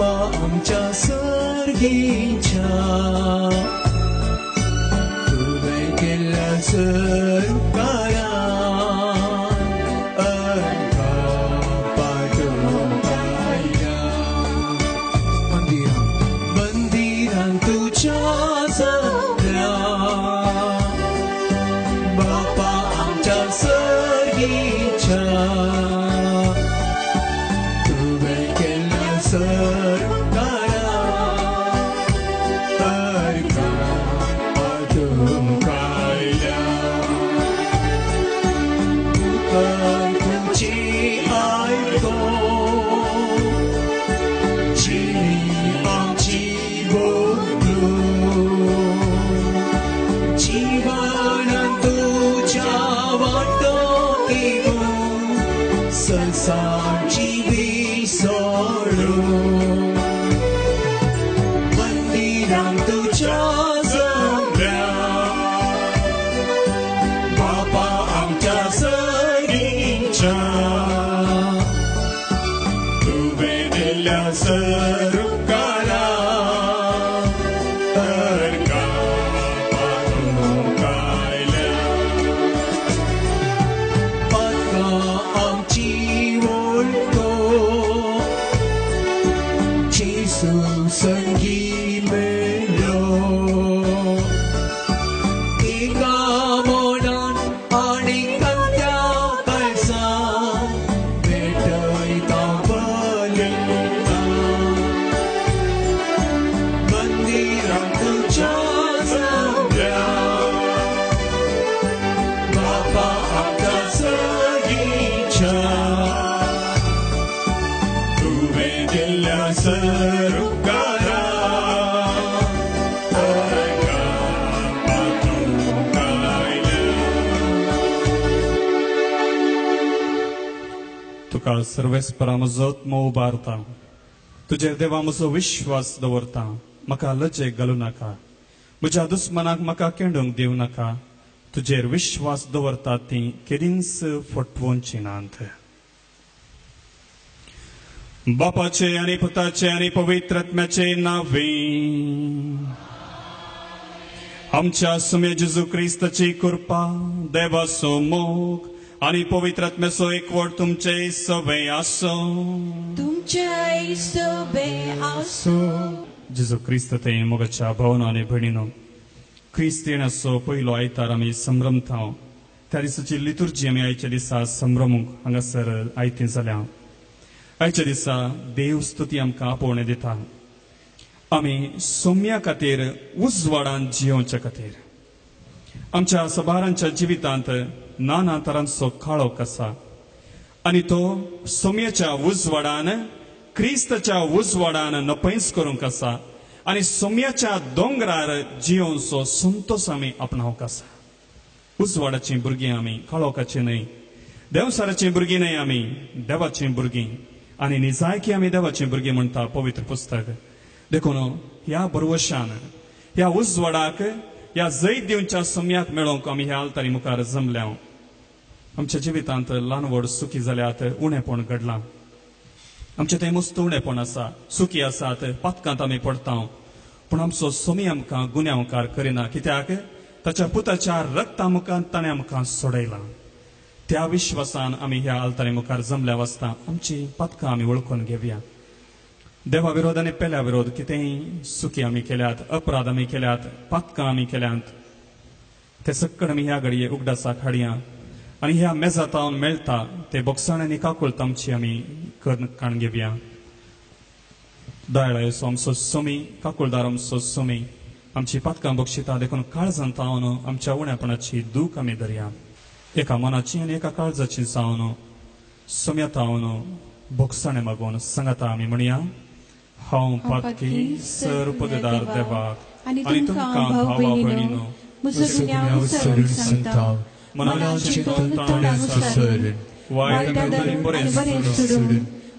बापा आमच्या सर्गीच्या तुवें केल्ल्या सरकारान मंदिरान तुझ्या सगळ्या बापा आमच्या सर्गीच्या तुवें केल्ल्या सरकारान तुमकां आयल्या तुमची आयको संसारची विसरू मंदिरांत तुझ्या सगळ्या बापा आमच्या सर्गीच्या तुवें दिल्ल्या सरकारान संगी मेलो एका मोडान आनी कत्या कळसां भेटयता बलिदान मंदिरांत तुझ्या सगळ्या बापा आमच्या सर्गीच्या तुवें दिल्ल्या तुका सर्वेस्परा म्हजो मोव बारता तुजेर देवा म्हजो विश्वास दवरता म्हाका लजेक घालूं नाका म्हज्या दुस्मनाक म्हाका केंडूंक दिवं नाका तुजेर विश्वास दवरता ती केदींच फटवूंची नात बापाचे आनी पुताचे आनी पवित्र आत्म्याचे नांवे आमच्या सुमे जेजू क्रिस्ताची कृपा देवाचो मोग आनी पवित्र आत्म्याचो एकवट तुमचे सगळे आसो जेजू क्रिस्त ते मोगाच्या भावना आनी भयणीनो क्रिस्त येण्याचो पयलो आयतार आमी संभ्रमता त्या दिसाची लितुर्जी आमी आयच्या दिसा संभ्रमूंक हांगासर आयती जाल्या आयच्या दिसा देव स्तुती आमकां आपोवणें दिता आमी सोम्या खातीर उजवाडान जियोवच्या खातीर आमच्या सबारांच्या जिवितांत नाना तरांचो काळोख आसा आनी तो सोम्याच्या उजवाडान क्रिस्ताच्या उजवाडान नपयस करूंक आसा आनी सोम्याच्या दोंगरार जियोवचो संतोष आमी आपणावंक आसा उजवाडाची भुरगीं आमी काळोखाची न्हय देवसाराची भुरगीं न्हय आमी देवाची भुरगीं आनी निजायकी आमी देवाची भुरगीं म्हणटा पवित्र पुस्तक देखून ह्या बरवशान ह्या उजवाडाक ह्या जैत दिवच्या सोम्याक मेळोवंक आमी ह्या आल्तारी मुखार जमल्या आमच्या जिवितांत ल्हान व्हड सुखी जाल्यात उणेपण घडलां आमचें तें मस्त उणेपण आसा सुखी आसात पातकांत आमी पडटा पूण आमचो सोमी आमकां गुन्यांवकार करिना कित्याक ताच्या पुताच्या रक्ता मुखार ताणें आमकां सोडयलां त्या विश्वासान आमी ह्या आल्तारी मुखार जमल्या वासता आमची पातकां आमी वळखून घेवया देवा विरोध आनी पेल्या विरोध कितेंय सुखी आमी केल्यात अपराध आमी केल्यात पातकां आमी केल्यात ते सक्कड आमी ह्या घडये उगडासाक हाडया आनी ह्या मेजातावन मेळटा ते बोगसाण आनी काकुळत आमची आमी काण घेवया दयाळ येसो आमचो सोमी काकुळदार आमचो सोमी आमची पातकां बक्षिता देखून काळजांत तावन आमच्या उणेपणाची दूख आमी धरया एका मनाची आनी एका काळजाची जावन सोम्या तावन बोगसाणे मागून सांगाता आमी म्हणया हांव पातकी सर पददार देवाक आनी तुमकां भावा भयणीनो म्हजो सांगता मनाची तोंडान वायट आनी बरें सोडून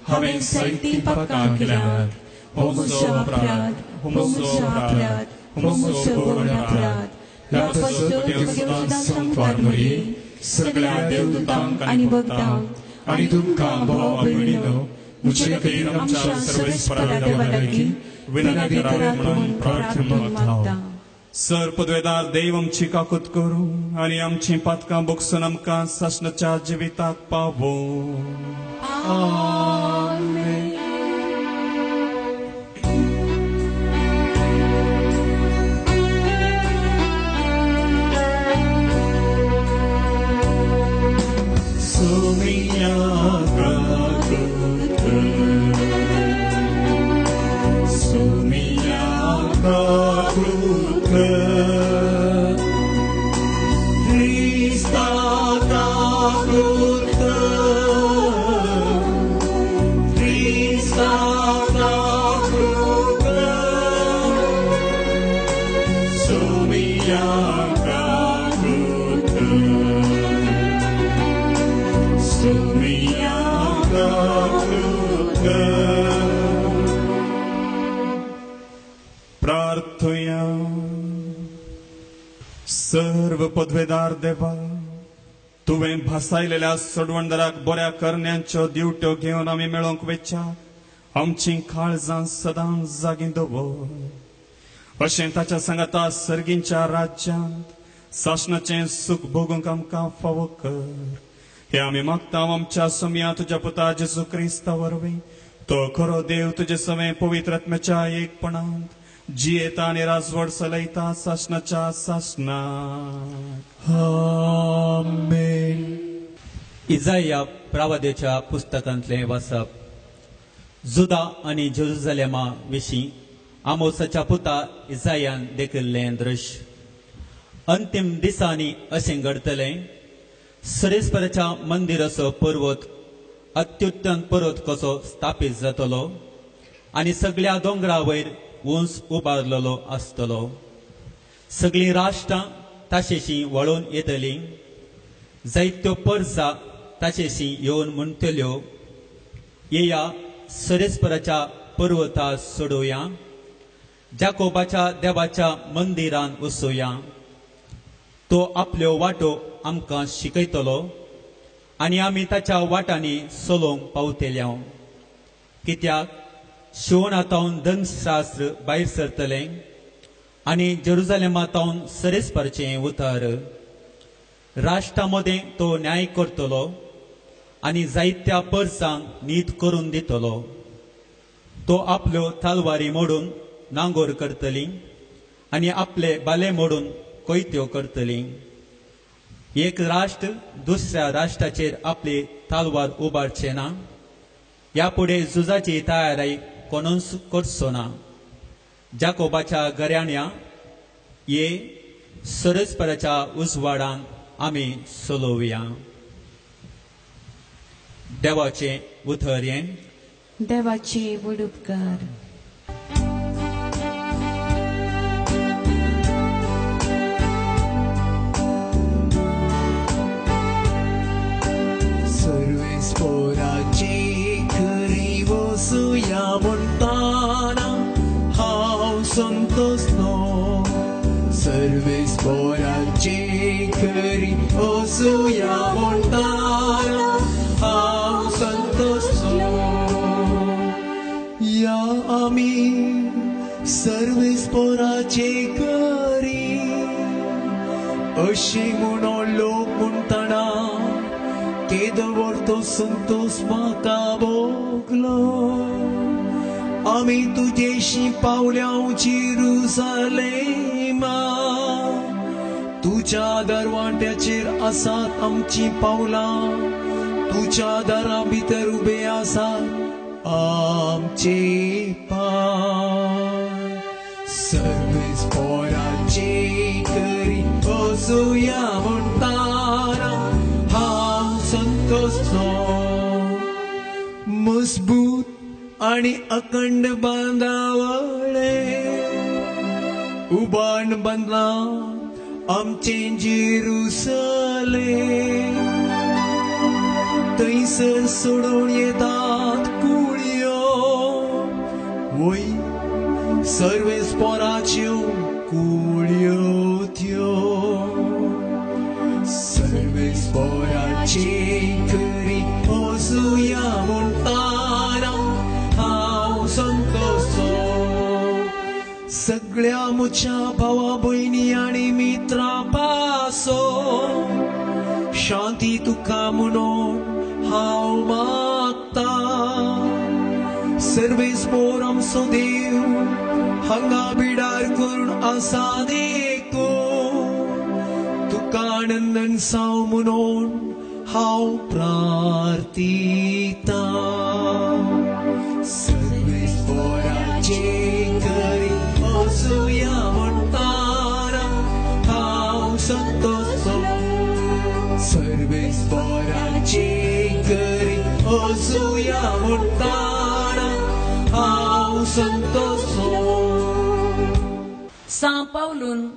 हांवें सैती पातकां केल्यात हो म्हजो अपराध हो म्हजो अपराध हो म्हजो घोर अपराध ह्या देवदूतांक संतवार म्हळी सगळ्या देवदूतांक आनी भक्तांक आनी तुमकां भावा भयणीनो मुझे खातीर आमच्या सर्वेस्परा देवा लागीं विनंती करात म्हणून प्रार्थना मागता. सर पदवेदार देव आमची काकूत करूं आनी आमची पातकां बोगसून आमकां सासणाच्या जिविताक पावो. आमेन. प्रार्थया. सर्व पदवेदार देवा, तुवें भासायलेल्या सोडवणदाराक बऱ्या करण्यांच्यो दिवट्यो घेवन आमी मेळोंक वेचाक आमची काळजां सदां जागी दवर. अशें ताच्या सांगाता सर्गींच्या राज्यांत सासणाचें सुख भोगूंक आमकां फावो कर. हे आमी मागता आमच्या सोम्या तुज्या पुता जेजू क्रिस्ता वरवीं. तो खरो देव तुजे सवें पवित्र आत्म्याच्या एकपणांत जियेता आनी राजवड चलयता सासणाच्या सासणाक. आमेन. इजाया प्रावादेच्या पुस्तकांतलें वाचप. जुदा आनी जेरुसलेमा विशीं आमोसाच्या पुता इजायान देखिल्लें दृश्य. अंतिम दिसांनी अशें घडतलें, सरेस्पराच्या मंदिराचो पर्वत अत्युत्तम पर्वत कसो स्थापीत जातलो आनी सगळ्या दोंगरा वयर उंच उबारलेलो आसतलो. सगळीं राष्ट्रां ताचेशी वळून येतलीं. जायत्यो परसा ताचेशी येवन म्हणटल्यो, येया सरेस्पराच्या पर्वतार चडुया, जाकोबाच्या देवाच्या मंदिरान वचुया. तो आपल्यो वाटो आमकां शिकयतलो आनी आमी ताच्या वाटांनी चलोवंक पावतल्या. कित्याक शिवोनातावन धर्मशास्त्र भायर सरतलें आनी जेरुसलेमातावन सरेस्पराचें उतार. राष्ट्रां मदें तो न्याय करतलो आनी जायत्या परसांक नीत करून दितलो. तो आपल्यो तालवारी मोडून नांगोर करतली आनी आपले बाले मोडून कोयत्यो करतली. एक राष्ट्र दुसऱ्या राष्ट्राचेर आपली तालवार उबारचे ना. ह्या फुडें झुजाची तयारी कोणूच करचो ना. जाकोबाच्या घराण्या, ये सरेस्पराच्या उजवाडान आमी चलोवया. देवाचे उतर हें. देवाचे वडुपकार. सर्वेस्पराचे खरी वसुया म्हणटाना हांव संतोसलो. सर्वेस्पराचे खरी वसुया म्हणटाना हांव संतोसलो. या आमी सर्वेस्पराचे खरी अशें म्हणून लोक म्हणटाना केदवर तो संतोष म्हाका भोगलो. आमी तुजेशी पावल्या जेरुसलेमा. तुज्या दरवांट्याचेर आसात आमची पावलां. तुज्या दारां भितर उबे आसात आमचे पांय. सर्वेस्पराचे खरी वसुया म्हणटाना मजबूत आणि अखंड बांदावळे उबाण बांदला आमचे जेरुसलेम. थंयसर सोडून येतात कुळयो, वय सर्वेस्पराच्यो कुळयो त्यो. सर्वेस्पराचे खरी वसुया म्हणटाना सगळ्या मुच्या भावा भयणी आणि मित्रां पासो शांती तुका म्हणून हांव मागता सर्वेस्पोर आमचो देव हांगा बिडार करून आसा देखो तुका आनंदन साव म्हणून हांव प्रार्थिता सर्वेस्पोराचे घरी वचूया म्हणटाना हांव संतोषो सर्वेस्पोराचे घरी वचूया म्हणटाना हांव संतोषो सा पावलून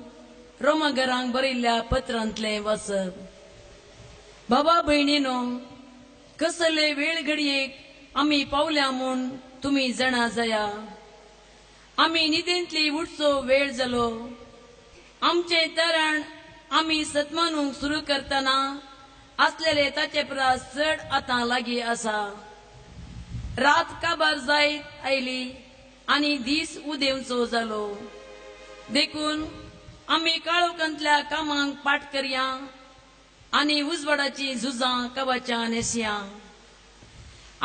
रोमागरांक बरयल्ल्या पत्रांतले वाचप बाबा भयणीनो कसले वेळ घडयेक आमी पावल्या म्हूण तुमी जाणा जाया आमी न्हिदेंतली उठचो वेळ जालो आमचे तरण आमी सतमानूंक सुरू करतना असलेले ताचे परस चड आतां लागीं आसा रात काबार जायत आयली आनी दीस उदेंवचो जालो देखून आमी काळोखांतल्या कामांक पाट करया आनी उजवाडाची झुजां कवाचां नेसया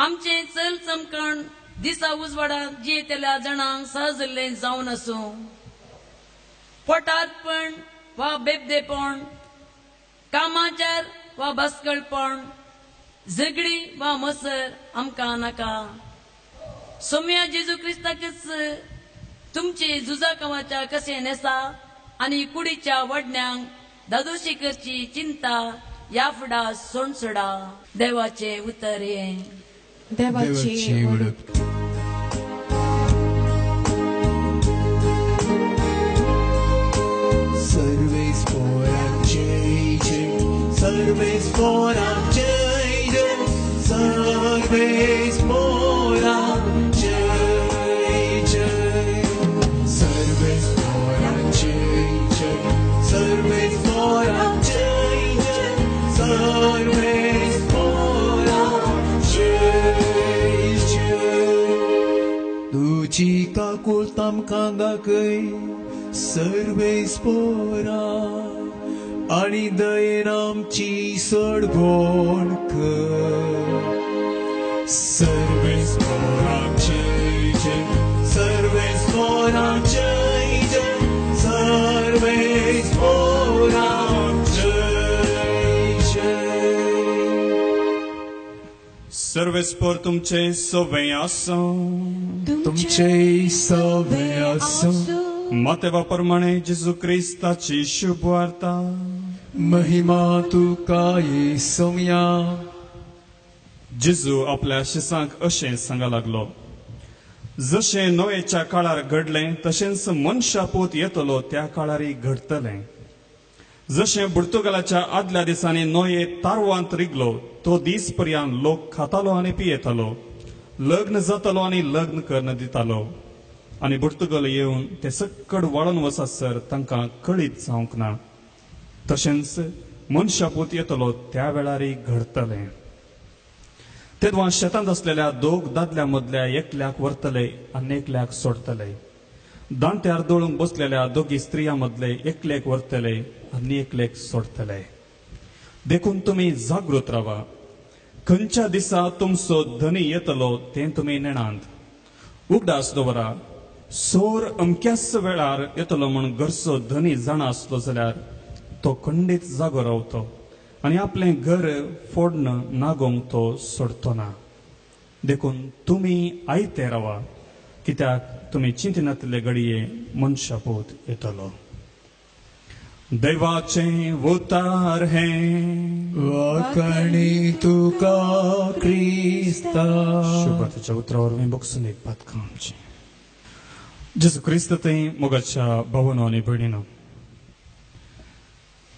आमचे चल चमकण दिसा उजवाडांत जियेतल्या जाणांक सहजल्लें जावन आसूं पोटारपण वा बेबदेपण कामाचेर वा बसकळपण झगडी वा मसर आमकां नाका सोम्या जेजू क्रिस्ताकच तुमची झुजा कवाच्या कशें नेसा आनी कुडीच्या वडण्यांक दादोशी करची चिंता या फुडा सोडा देवाचे उतर हे देवाची उडप सर्वेस्पोराचे जय सर्वेस्पोराचे जय सर्वेस्पोराचे जय सर्वेस्पोराचे जय सर्वेस्पोराचे जय सर्वेस्पोराचे जय तुजी काकूळ तामकां दाखय सर्वेस्पोरा आणि दयेन आमची सडभोण कर सर्वेस्पोराचे जय सर्वेस्पोराचे जय सर्वेस्पोराचे जय सर्वेस्पोर तुमचे सवे आसूं तुमचे सवे आसूं मातेवा प्रमाणे जेजू क्रिस्ताची शुभ वार्ता महिमा तुका येसुया जेजू आपल्या शिसांक अशें सांगा लागलो जशें नोएच्या काळार घडलें तशेंच मनशापूत येतलो त्या काळारी घडतलें जशें पुर्तुगालाच्या आदल्या दिसांनी नोये तारवांत रिगलो तो दीस पर्यंत लोक खातालो आनी पियेतालो लग्न जातालो आनी लग्न कर्ण दितालो आनी पुर्तुगाल येवन ते सक्कड वाळून वचसर तांकां कळीत जावंक ना तशेंच मनशापूत येतलो त्या वेळारी घडतलें तेदवा शेतांत असलेल्या दोग दादल्या मदल्या एकल्याक व्हरतले आनी एकल्याक सोडतले दांत्यार दोळूंक बसलेल्या दोगी स्त्रियां मदले एकलेक व्हरतले आनी एकलेक सोडतले देखून तुमी जागृत रावा खंयच्या दिसा तुमचो धनी येतलो तें तुमी नेणांत उगडास दवरा सोर अमक्याच वेळार येतलो म्हूण घरचो धनी जाणा आसलो जाल्यार तो खंडीत जागो रावतो आनी आपलें घर फोडन नागोंक तो सोडतो ना देखून तुमी आयते रावा कित्याक तुमी चिंतिनातले घडये मनशापूत येतलो देवाचें उतार हें वाकणी तुका क्रिस्ता शुभाच्या उतरावर मी बघसून एक पातकां आमची जेजू क्रिस्त थंय मोगाच्या भावांनो आनी भयणीनो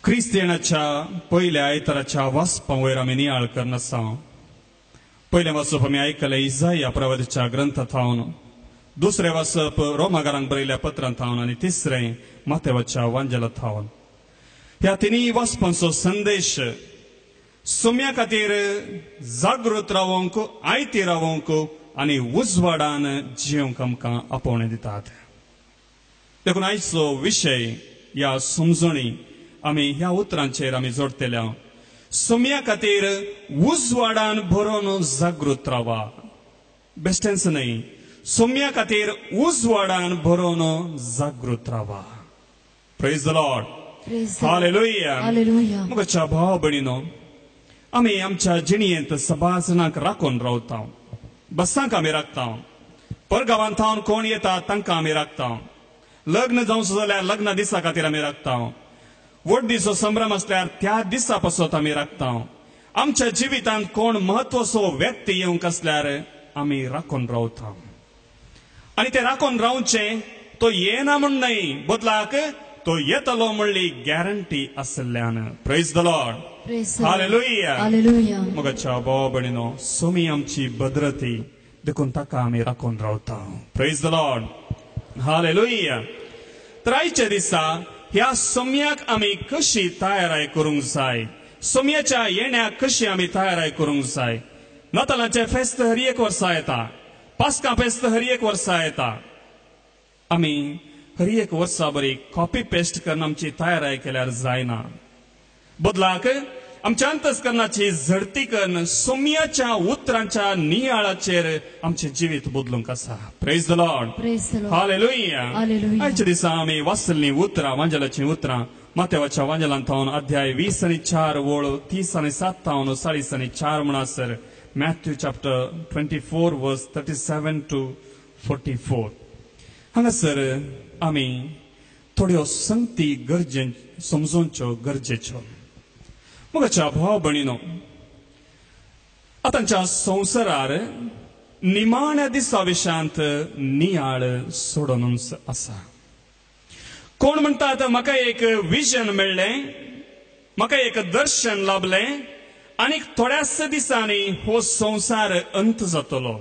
क्रिस्त येणाच्या पयल्या आयताराच्या वाचपां वयर आमी नियाळ करनासा पयलें वाचप आमी आयकलें इसाया प्रवादीच्या ग्रंथांत हावन दुसरें वाचप रोमाकारांक बरयल्ल्या पत्रांत हावन आनी तिसरें मातेवाच्या वांजेलांत हावन ह्या तिनी वाचपांचो संदेश सोम्या खातीर जागृत रावंक आयती रावंक आनी उजवाडान जियोंक आमकां आपोवणें दितात देखून आयचो विषय या समजणी आमी ह्या उतरांचेर आमी जोडटले सोम्या खातीर उजवाडान भरून जागृत रावा बेस्टेंस न्हय सोम्या खातीर उजवाडान भरून जागृत रावा praise the Lord hallelujah Hallelujah. मुगाच्या भाव भयणीनो आमी आमच्या जिणयेंत सभाजनाक राखून रावता बसांक आमी राखता परगांवांत कोण येता तांकां आमी राखता लग्न जावंक जाल्यार लग्ना दिसा खातीर आमी राखता व्हड दिसो संभ्रम असल्यार त्या दिसा पासत आमी राखता आमच्या जिवितांत कोण म्हत्वाचो व्यक्ती येवंक असल्यार आमी राखून रावता आनी ते राखून रावचे तो येना म्हण न्हय बदलाक तो येतलो म्हणली guarantee आसल्यान praise the Lord Praise the Lord. Hallelujah Hallelujah. मोगाच्या भाव भयणीनो सोमी आमची भद्रती देखून ताका आमी राखून रावता प्रेज द लॉर्ड हालेलुया तर आयच्या दिसा ह्या सोम्याक आमी कशी तयाराय करूंक जाय सोम्याच्या येण्याक कशी आमी तयाराय करूंक जाय नातालांचे फेस्त हर एक वर्सा येता पास्का फेस्त हर एक वर्सा येता आमी हर एक वर्सा बरी कॉपी पेस्ट करून आमची तयाराय केल्यार जायना बदलाक आमच्या अंतस्करणाची झडती करून सोम्याच्या उतरांच्या नियाळाचेर आमचे जिवीत बदलूंक आसा praise the Lord Praise the Lord. Hallelujah Hallelujah. आयच्या दिसा आमी वाचली उतरां वांजलाची उतरां मातेवाच्या वांजलांत अध्याय 20:4 वळ 30:7 40:4 म्हणसर मॅथ्यू चॅप्टर 24 वर्स 37 to 44 हांगासर आमी थोड्यो संगती समजूंच्यो गरजेच्यो मोगाच्या भाव भयणीनो आतांच्या संवसारार निमाण्या दिसा विशांत नियाळ सोडून आसा कोण म्हणटात म्हाका एक विजन मेळ्ळें म्हाका एक दर्शन लाभलें आनी थोड्याच दिसांनी हो संवसार अंत जातलो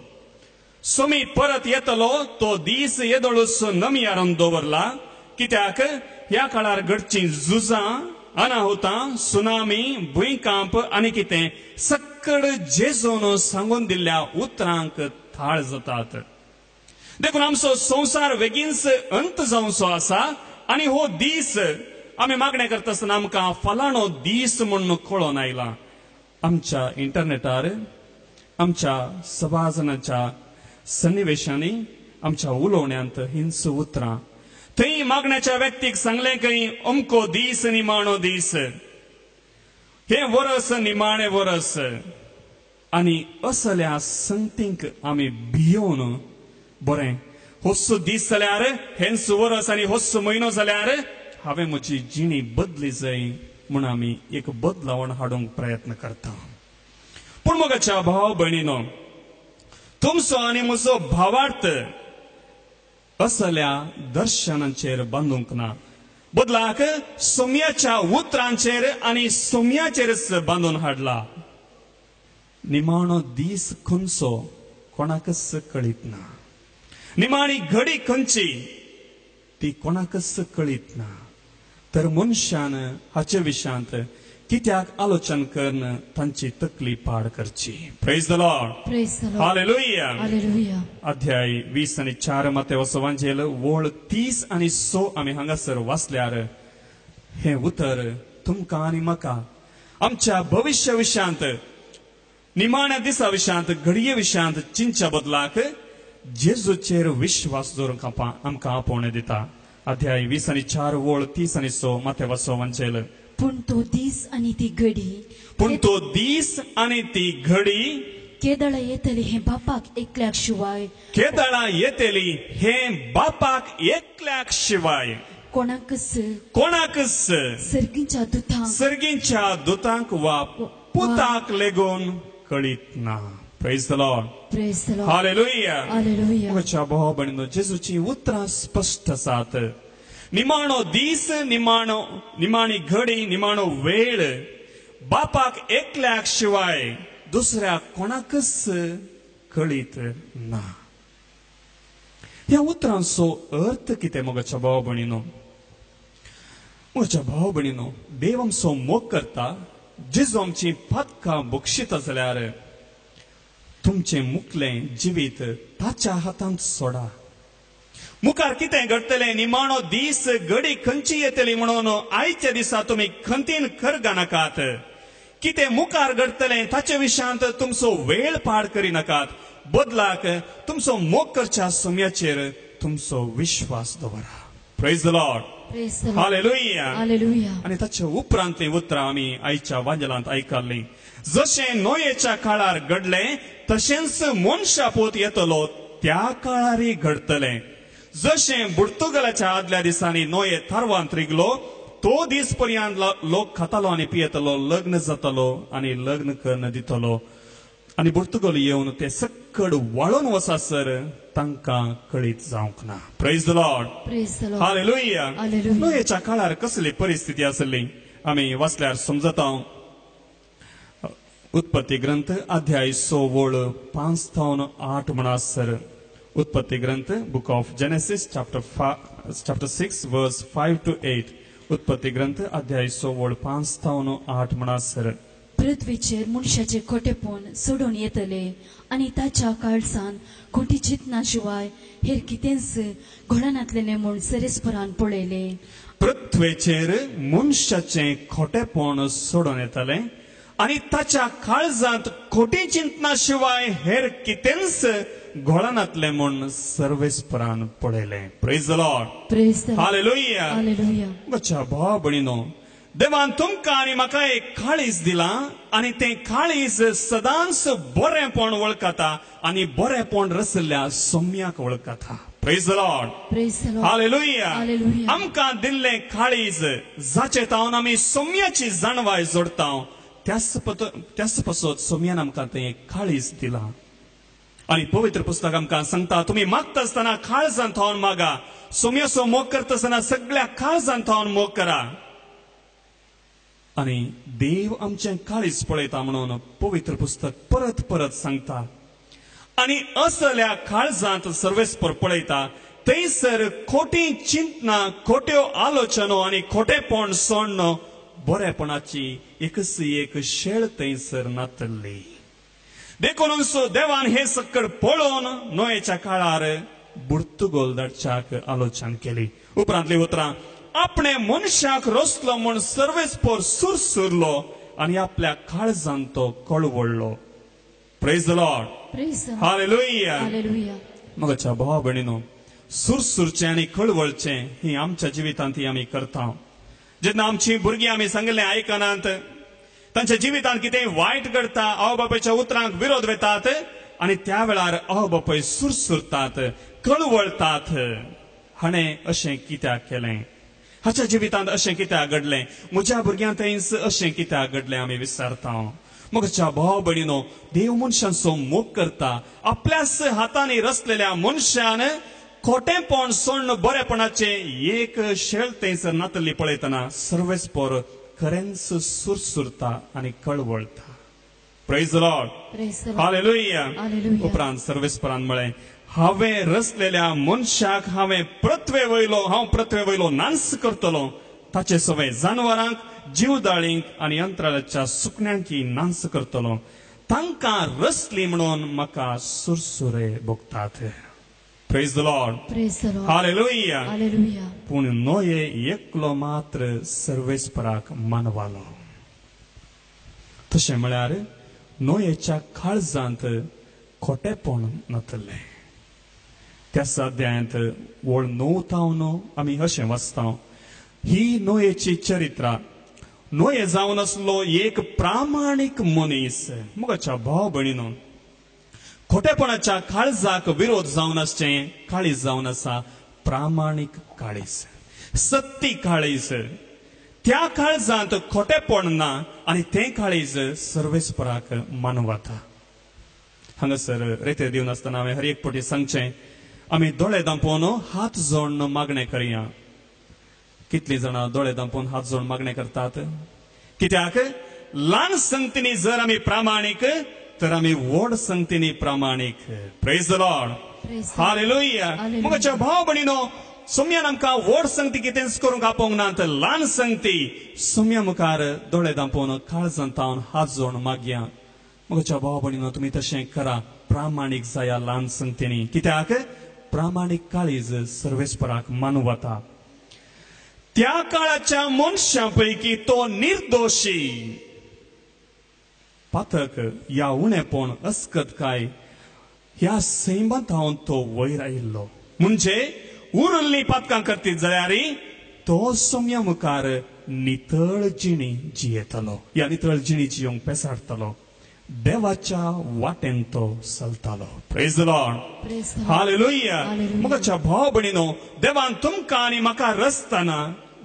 सोमी परत येतलो तो दीस येदोळूच नमियारून दवरला कित्याक ह्या काळार घडची झुजां अनाहुतां सुनामी भुंयकांप आनी कितें सक्कड जेजून सांगून दिल्ल्या उतरांक थाळ जातात देखून आमचो संवसार बेगीनच अंत जावचो आसा आनी हो दीस आमी मागणें करता आसतना आमकां फलाणो दीस म्हणून कळोन आयला आमच्या इंटरनेटार आमच्या सभाजनाच्या सन्निवेशांनी आमच्या उलोवण्यांत हिंस उतरां थंय मागण्याच्या व्यक्तीक सांगलें की अमको दीस निमाणो दीस हे वर्स निमाणे वर्स आनी असल्या संगतींक आमी भियोवन बरें होस्स दीस जाल्यार हेंच वर्स आनी होस्स म्हयनो जाल्यार हांवें म्हजी जिणी बदली जाय म्हूण आमी एक बदलावण हाडूंक प्रयत्न करता पूण मोगाच्या भाव भयणीनो तुमचो आनी म्हजो भावार्थ असल्या दर्शनांचेर बांदूंक ना बदलाक सोम्याच्या उतरांचेर आनी सोम्याचेरच बांदून हाडला निमाणो दीस खंयचो कोणाकच कळीत ना निमाणी घडी खंयची ती कोणाकच कळीत ना तर मनशान हाचे विशांत कित्याक आलोचन करून तांची तकली पाड करची praise the Lord Praise the Lord. Hallelujah Hallelujah. अध्याय 20:4 मातेवाचो वांजेल वळ 30 आनी 6 आमी हांगासर वाचल्यार हे उतर तुमकां आनी म्हाका आमच्या भविष्य विशांत निमाण्या दिसा विशांत घडये विशांत चिंच्या बदलाक जेजूचेर विश्वास दवरूंक आमकां आपोवणें दिता अध्याय 20:4 वळ 30 आनी 6 मातेवाचो वांजेल पूण तो दीस आनी ती घडी पूण तो दीस आनी ती घडी केदळ येतली हे बापाक एकल्याक शिवाय केदळां येतली हे बापाक एकल्याक शिवाय कोणाकच सर्गींच्या दुतांक वा पुताक लेगून कळीत ना praise the Lord Praise the Lord. Hallelujah Hallelujah. मोगाच्या भाव भयणीनो जेजूची उतरां स्पश्ट आसात निमाणो दीस निमाणी घडी निमाणो वेळ बापाक एकल्याक शिवाय दुसऱ्या कोणाकच कळीत ना ह्या उतरांचो अर्थ कितें मोगाच्या भाव भयणीनो मोगाच्या भाव भयणीनो देव आमचो मोग करता जेजू आमची पातकां बक्षिता जाल्यार तुमचें मुखलें जिवीत ताच्या हातांत सोडा मुखार कितें घडटलें निमाणो दीस घडी खंयची येतली म्हणून आयच्या दिसा तुमी खंतीन खरगा नाकात. कितें मुखार घडटलें ताचे विशयांत तुमचो वेळ पाड करिनाकात. बदलाक तुमचो मोग करच्या सोम्याचेर तुमचो विश्वास दवरा. Praise the Lord. Praise the Lord. Hallelujah. Hallelujah. आणि ताच्या उपरांतली उतरां आमी आयच्या वांजलांत आयकल्ली. जशें नोयेच्या काळार घडलें तशेंच मनशा पोत येतलो त्या काळारय घडतलें. जशें पुर्तुगालाच्या आदल्या दिसांनी नोये थारवांत रिगलो तो दीस पर्यंत लोक खातालो आनी पियेतलो, लग्न जातलो आनी लग्न करून दितलो. आनी पुर्तुगाल येवन ते सक्कड वाळून वसासर तांकां कळीत जावंक ना. Praise the Lord. Praise the Lord. Hallelujah. Hallelujah. नोयेच्या काळार कसली परिस्थिती आसली आमी वाचल्यार समजता. उत्पत्ती ग्रंथ अध्याय 6 वळ 5 ते 8 म्हणासर. उत्पत्ती ग्रंथ बुक ऑफ जेनेसिस चॅप्टर 6 वर्स 5 to 8. उत्पत्ती ग्रंथ अध्याय 6 वळ 5 ते 8 म्हणासर. पृथ्वीचेर मनशाचे खोटेपण सोडून येतले आणि ताच्या काळजान खोटी चिंतना शिवाय हेर कितेंच घडनातलें म्हूण सरेस्परान पळयले. पृथ्वेचेर मनशाचे खोटेपण सोडून येतले आणि ताच्या काळजांत खोटी चिंतना शिवाय हेर कितेंच घडनातलें म्हूण सर्वेस्परान पळयले. Praise the Lord. Praise the Lord. Hallelujah. Hallelujah. बच्चा भाव भयणीनो, देवान तुमकां आनी म्हाका एक काळीज दिलां आनी तें काळीज सदांच बरेंपण वळखता आनी बरेंपण रचल्या सोम्याक वळखता. Praise the Lord. Praise the Lord. Hallelujah. Hallelujah. आमकां दिल्लें काळीज जाचे तावन आमी सोम्याची जाणवाय जोडटा त्याच पासत सोम्यान आमकां तें काळीज दिलां. आनी पवित्र पुस्तक आमकां सांगता तुमी मागता आसतना काळजान थावन मागा. सोम्याचो मोग करता आसतना सगळ्या काळजान थावन मोग करा. आनी देव आमचें काळीज पळयता म्हणून पवित्र पुस्तक परत परत सांगता. आनी असल्या काळजांत सर्वेस्पर पळयता थंयसर खोटी चिंतना, खोट्यो आलोचनो आनी खोटेपण सोडणो बरेपणाची एकच एक शेळ थंयसर नातल्ली. देखून देवान हे सक्कड पळोवन नोयेच्या काळार पुर्तुगाल धाडच्याक आलोचना केली. उपरांतली उतरां आपणे मनशाक रचलो म्हूण सर्वेस्पर सुरसुरलो आनी आपल्या काळजांत तो कळवळलो. Praise the Lord. Praise the Lord. Hallelujah. Hallelujah. मगाच्या भाव भयणीनो, सुरसुरचें आनी कळवळचें ही आमच्या जिवितांत ही आमी करता. जेन्ना आमची भुरगीं आमी सांगलें आयकनात, तांच्या जिवितांत कितें वायट घडटा, आवय बापायच्या उतरांक विरोध वेतात आनी त्या वेळार आवय बापाय सुरसुरतात, कळवळतात. हाणें अशें कित्याक केलें, हाच्या जिवितांत अशें कित्याक घडलें, म्हज्या भुरग्यां थंयच अशें कित्याक घडलें आमी विचारता. मगच्या भाव भयणीनो, देव मनशांचो मोग करता. आपल्याच हातांनी रचलेल्या मनशान खोटेपण सोडून बरेपणाचे एक शेळ थंयसर नातल्ली पळयतना सर्वेस्पर खरेंच सुरसुरता आनी कळवळता. Praise the Lord. Praise the Lord. Hallelujah. Hallelujah. उपरांत सर्वेस्परान म्हळें हांवें रचलेल्या मनशाक हांव पृथ्वे वयलो नांस करतलो. ताचे सवय जानवरांक, जीवदाळींक आनी अंतराळाच्या सुकण्यांकी नांस करतलो. तांकां रचली म्हणून म्हाका Sursure भोगतात. Praise the Lord. Praise the Lord. Hallelujah. Hallelujah. पूण नोये एकलो मात्र सर्वेस्पराक मानवालो. तशें म्हळ्यार नोयेच्या काळजांत खोटेपण नातलें. त्याच अध्यायांत वळ 9 ते 9 आमी अशें वाचता. ही नोयेची चरित्रां. नोये जावन आसलो एक प्रामाणीक मनीस. मगाच्या भाव भयणीनो, खोटेपणाच्या काळजाक विरोध जावन आसचें काळीज जावन आसा प्रामाणीक काळीज, सत्य काळीज. त्या काळजांत खोटेपण ना आनी तें काळीज सर्वेस्पराक मानवता. हांगासर रेते दिवन आसतना हांवें हर एक फावटी सांगचें, आमी दोळे धांपोवन हात जोडून मागणें करया. कितलीं जाणां दोळे धांपोवन हात जोडून मागणें करतात? कित्याक ल्हान संगतींनी जर आमी प्रामाणीक तर आमी व्हड संगतींनी प्रामाणीक. Praise the Lord. Praise the Lord. Hallelujah. Hallelujah. मगाच्या भाव भयणीनो, सोम्यान आमकां व्हड संगती कितेंच करूंक आपोवंक ना, तर ल्हान संगती सोम्या मुखार दोळे धांपोवन काळजांत तावन हात जोडून मागया. मगाच्या भाव भयणीनो, तुमी तशें करा, प्रामाणीक जाया ल्हान संगतींनी. कित्याक प्रामाणिक काळीज सर्वेस्पराक मानूं वता. त्या काळाच्या मनशांपैकी तो निर्दोशी. पातक या उणेपण अस्कत काय ह्या सैमांतावन तो वयर आयिल्लो. म्हणजे उरल्ली पातकां करती जाल्यार तो सोम्या मुखार नितळ जिणी जियेतलो. ह्या नितळ जिणी जियोंक पेसाडटलो. देवाच्या वाटेन तो चलतालो. Praise the Lord. हालेलुया. मोगाच्या भाव भयणीनो, देवान तुमकां आनी म्हाका रचतना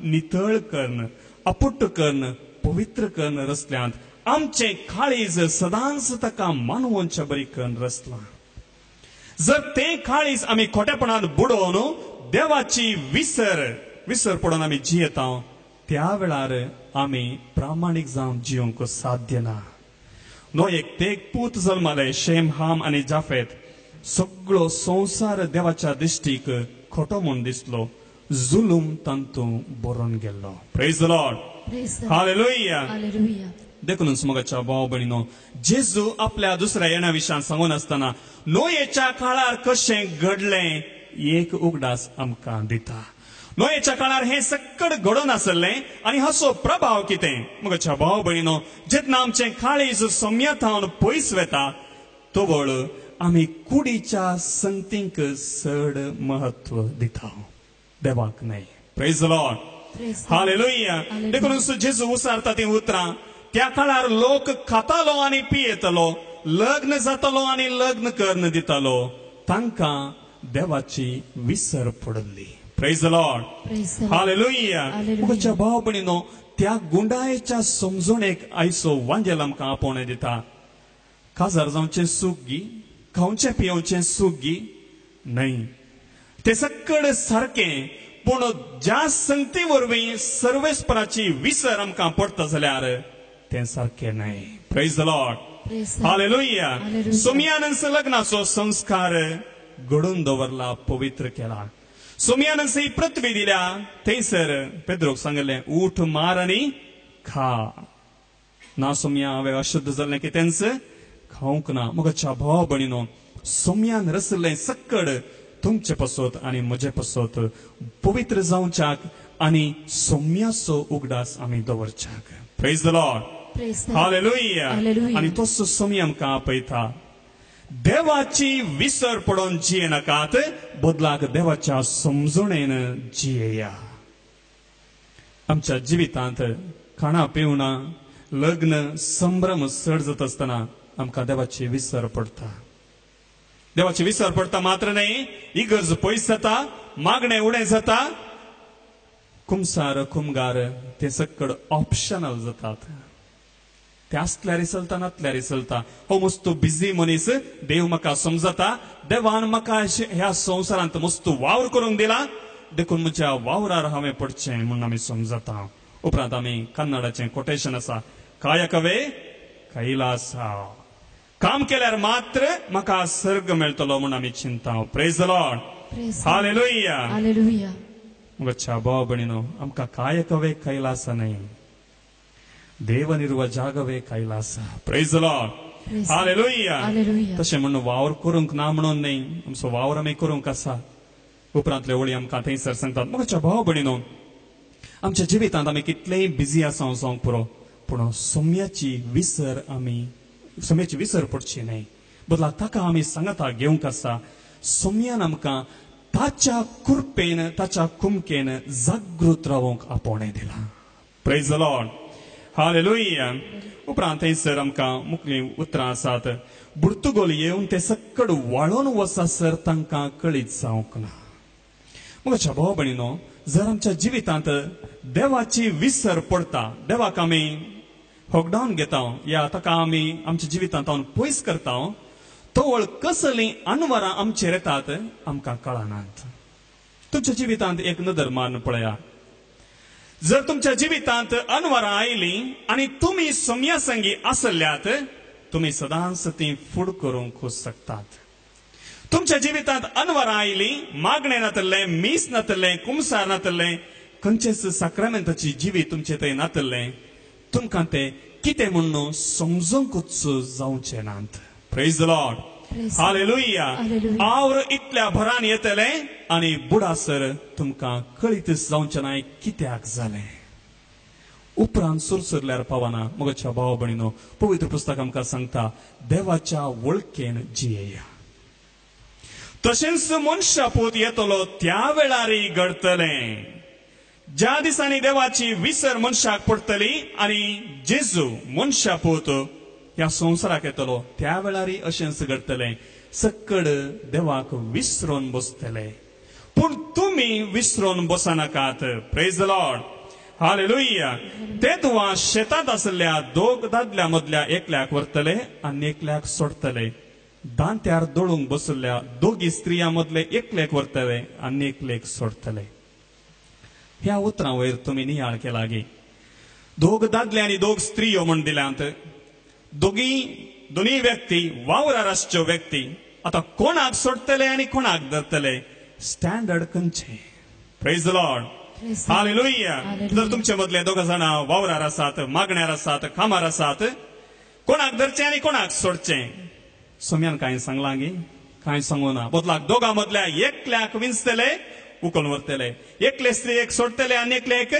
नितळ कर्ण, अपुट्ट कर्ण, पवित्र कर्ण रचल्यांत आमचे काळीज सदांच ताका मानवोंच्या बरी कर्ण रचलां. जर ते काळीज आमी खोटेपणान बुडोवन देवाची विसर पडून आमी जियेता, त्या वेळार आमी प्रामाणीक जावन जियोंक साध्य ना. नोयेक ते पूत जल्माले, शेम, हाम आनी जाफेत. सगळो संसार देवाच्या दिश्टीक खोटो म्हूण दिसलो. जुलूम तांतूं बरोवन गेल्लो. Praise the Lord. हालेलुया. देखून मोगाच्या भाव भयणीनो, जेजू आपल्या दुसऱ्या येण्या विशयान सांगून आसतना नोयेच्या काळार कशें घडलें एक उगडास आमकां दिता. नोयेच्या काळार हे सक्कड घडोवन आसलें आनी हाचो प्रभाव कितें. मोगाच्या भाव भयणीनो, जेन्ना आमचें काळीज सोम्यातावन पयस वेता तोवळ आमी कुडीच्या संगतींक चड महत्व दिता, देवाक न्हय. Praise the Lord. हालेलुया. देखून जेजू उसारता ती उतरां. त्या काळार लोक खातालो आनी पियेतलो, लग्न जातलो आनी लग्न कर्ण दितालो. तांकां देवाची विसर पडली. Praise the Lord. हालेलुया. मोगाच्या भाव भयणीनो, त्या गुंडायेच्या समजणेक आयचो वांजेल आमकां आपोवणें दिता. काजार जावचें सूख गी, खावचें पियोवचें सूख गी न्हय. ते सक्कड सारकें, पूण ज्या संगती वरवीं सर्वेस्पराची विसर आमकां पडटा जाल्यार तें सारकें न्हय. Praise the Lord. हालेलुया. सोमियानस लग्नाचो संस्कार घडोवन दवरला, पवित्र केला. सोमियानस ही पृथ्वी दिल्या. थंयसर पेद्रोक सांगलें, उठ, मार आनी खा. ना सोमिया हांवें अशुद्ध जाल्लें कितेंच खावंक ना. मोगाच्या भाव भयणीनो, सोम्यान रचलें सक्कड तुमचे पसोत आनी म्हजे पसोत पवित्र जावच्याक आनी सोम्याचो उगडास आमी दवरच्याक. Praise the Lord. हालेलुया. आनी तोच सोमी आमकां आपयता. देवाची विसर पडोवन जियेनाकात, बदलाक देवाच्या समजणेन जियेया. आमच्या जिवितांत खाणा पिवणा, लग्न, संभ्रम चड जाता आसतना आमकां देवाची विसर पडटा. देवाची विसर पडटा मात्र न्हय, इगर्ज पयस जाता, मागणें उणें जाता, कुमसार कुमगार ते सक्कड ऑप्शनल जातात. ते आसल्यार चलता, नासल्यार चलता. हो मस्तो बिझी मनीस देव म्हाका समजता. देवान म्हाका ह्या संवसारांत मस्तो वावर करूंक दिला, देखून म्हज्या वावरार हांवें पडचें म्हूण आमी समजता. उपरांत आमी कन्नडाचें कोटेशन आसा, कायकवे कैलास. काम केल्यार मात्र म्हाका सर्ग मेळटलो म्हूण आमी चिंता. Praise the Lord. हालेलुया. मोगाच्या भाव भयणीनो, आमकां कायकवे कैलास न्हय, देवनिर्व जागवे कैलास. Praise the Lord. हालेलुया. तशें म्हणून वावर करूंक ना म्हणून न्हय, आमचो वावर आमी करूंक आसा. उपरांतले ओळी आमकां थंयसर सांगतात. मोगाच्या भाव भयणीनो, आमच्या जिवितांत आमी कितलेय बिझी आसा जावंक पुरो, पूण सोम्याची विसर पडची न्हय. बदला ताका आमी सांगता घेवंक आसा. सोम्यान आमकां ताच्या कृपेन, ताच्या कुमकेन जागृत रावंक आपोवणें दिलां. Praise the Lord. हालेलुया. उपरांत थंयसर आमकां मुखलीं उतरां आसात. बुर्तुगोल येवन ते सक्कड वाळोवन वचासर तांकां कळीत जावंक ना. मोगाच्या भाव भयणीनो, जर आमच्या जिवितांत देवाची विसर पडटा, देवाक आमी होगडावन घेता, या ताका आमी आमच्या जिवितांत पयस करता, तोवळ कसलीं अनवरां आमचेर येतात आमकां कळनात. तुमच्या जिवितांत एक नदर मारून पळया. जर तुमच्या जिवितांत अनवरां आयलीं आनी तुमी सोम्या संगी आसल्यात, तुमी सदांच ती फूड करूंक खूश शकतात. तुमच्या जिवितांत अनवरां आयलीं, मागणें नातलें, मीस नातलें, कुमसार नातलें, खंयचेच साक्रामेंताची जिवी तुमचे थंय नातलें, तुमकां तें कितें म्हणून समजूंकूच जावचें नात. Praise the Lord. Hallelujah. Hallelujah. आवड इतल्या भरान येतले आणि बुडासर तुमकां कळीतच जावचें नाय कित्याक जालें. उपरांत सुरसुरल्यार पावना मोगाच्या भाव भयणीनो, पवित्र पुस्तक आमकां सांगता देवाच्या वळखेन जियेया. तशेंच मनशापूत येतलो त्या वेळारी घडतलें. ज्या दिसांनी देवाची विसर मनशाक पडटली आनी जेजू मनशापूत ह्या संवसाराक येतलो त्या वेळारी अशेंच घडतलें. सक्कड देवाक विसरून बसतले. पूण तुमी विसरून बसनाकात. Praise the Lord. हालेलुया. ते तुवा शेतात आसल्या दोग दादल्या मदल्या एकल्याक व्हरतले आनी एकल्याक सोडतले. दांत्यार दळूंक बसल्या दोगी स्त्रियां मदले एकल्याक व्हरतले आनी एकल्याक सोडतले. ह्या उतरां वयर तुमी नियाळ केला गे. दोग दादले आनी दोग स्त्रियो म्हण दिल्यांत. दोनी व्यक्ती वावरार आसच्यो व्यक्ती आतां कोणाक सोडतले आनी कोणाक धरतले. स्टँडर्ड खंयचें. Praise the Lord. हालेलुया. जर तुमचे मदले दोग जाणां वावरार आसात, मागण्यार आसात, कामार आसात, कोणाक धरचें आनी कोणाक सोडचें. सोम्यान कांय सांगलां गे, कांय सांगू ना. बदलाक दोगां मदल्या एकल्याक विंचतले, उखलून व्हरतले. एकले स्त्रियेक सोडतले आनी एकल्याक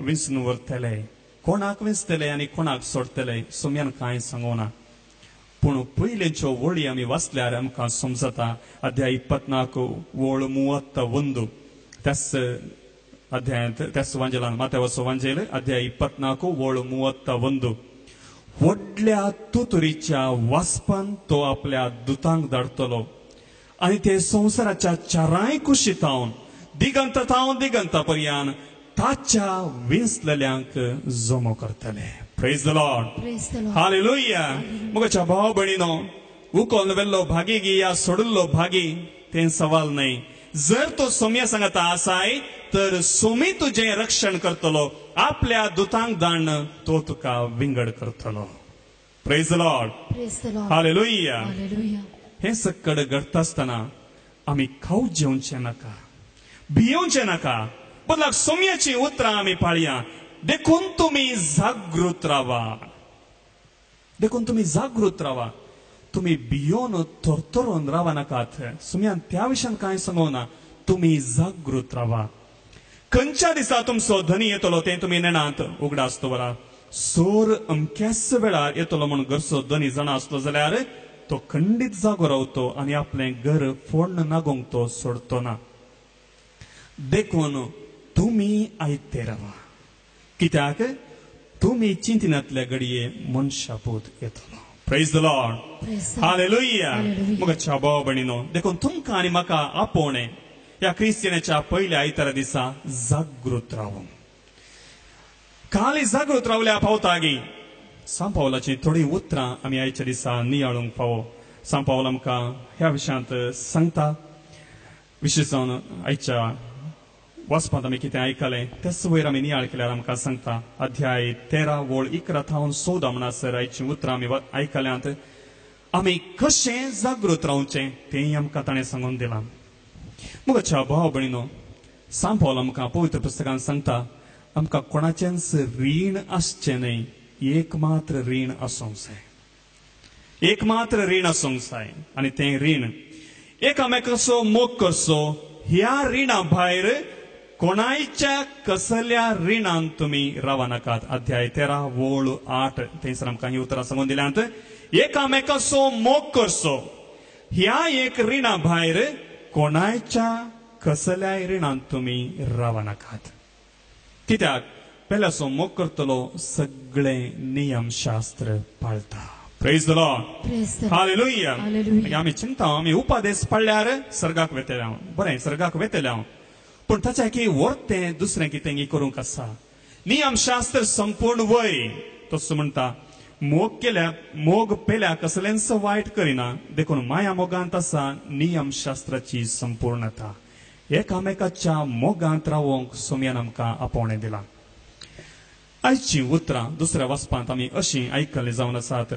विंचून व्हरतले. कोणाक विंचतले आनी कोणाक सोडतले सोम्यान कांय सांगू ना. पूण पयलेच्यो वळी आमी वाचल्यार आमकां समजता. अध्याय 24 वळ 31. त्याच अध्यायांत त्याच वांजेलान मातेवाचो वांजेल अध्याय 24 वळ 31. व्हडल्या तुतुरीच्या वासपान तो आपल्या दुतांक धाडटलो आनी ते संवसाराच्या चारांय कुशीतावन दिगंतातावन दिगंता ताच्या विंचलेल्यांक जमो करतले. Praise the Lord. Praise the Lord. Hallelujah. मोगाच्या भाव भयणीनो, उखोवन वेल्लो भागी गी या सोडिल्लो भागी तें सवाल न्हय. जर तो सोम्या सांगता आसाय तर सोमी तुजें रक्षण करतलो. आपल्या दुतांक धाडन तो तुका विंगड करतलो. Praise the Lord. Praise the Lord. Hallelujah. Hallelujah. हे सक्कड घडता आसतना आमी खाऊ जेवचें नाका, भियोवचें नाका. बदलाक सोम्याची उतरां आमी पाळया. देखून तुमी जागृत रावा. देखून तुमी जागृत रावा. तुमी भियोन थरथरोन रावा नाकात. सोम्यान त्या विशयान कांय सांगू ना. तुमी जागृत रावा. खंयच्या दिसा तुमचो धनी येतलो तें तुमी नेणांत उगडास दवरा. सोर अमक्याच वेळार येतलो म्हूण घरचो धनी जाणा आसलो जाल्यार तो खंडीत जागो रावतो आनी आपलें घर फोडून नागोंक तो सोडतो ना. देखून तुमी आयते रावा. कित्याक तुमी चिंतनांतल्या घडये मनशापूत येतलो. Praise the Lord. Praise the Lord. Hallelujah. Hallelujah. मोगाच्या भाव भयणीनो, देखून तुमकां आनी म्हाका आपोवणें ह्या क्रिस्तियनाच्या पयल्या आयतारा दिसा जागृत रावूंक. खाली जागृत रावल्या पावतागी सांत पावलाची थोडी उतरां आमी आयच्या दिसा नियाळूंक फावो. सांत पावल आमकां ह्या विशयांत सांगता. विशेश जावन आयच्या वाचपांत आमी कितें आयकलें तेच वयर आमी नियाळ केल्यार आमकां सांगता. अध्याय 13 वळ 11-14 म्हणसर आयची उतरां आमी आयकल्यांत. आमी कशें जागृत रावचें तेंय आमकां ताणें सांगून दिलां. मोगाच्या भाव भयणीनो, सांत पावल आमकां पवित्र पुस्तकांत सांगता आमकां कोणाचेंच रीण आसचें न्हय. एक मात्र रीण आसूंक जाय. एक मात्र रीण आसूंक जाय. आनी तें रीण एकामेकाचो मोग करचो. ह्या रिणा भायर कोणायच्या कसल्या रिणांत तुमी रावा नाकात. अध्याय 13 वळ 8 थंयसर आमकां ही उतरां सांगून दिल्यांत. एकामेकाचो मोग करचो. ह्या एक रिणा भायर कोणायच्या कसल्याय रिणांत तुमी रावा नाकात. कित्याक पयल्याचो मोग करतलो सगळे नियमशास्त्र पाळटा. Praise the Lord. Praise the Lord. Hallelujah. Hallelujah. आमी चिंता आमी उपादेश पाळल्यार सर्गाक वेतले हांव. बरें, सर्गाक वेतले हांव. पूण ताच्या की वर्तें दुसरें कितें करूंक आसा. नियमशास्त्र संपूर्ण वय तसो म्हणटा. मोग पेल्या कसलेंच वायट करिना. देखून माया मोगांत आसा नियमशास्त्राची संपूर्णता. एकामेकाच्या मोगांत रावोंक सोम्यान आमकां आपोवणें दिलां. आयची उतरां दुसऱ्या वाचपांत आमी अशीं आयकल्लीं जावन आसात.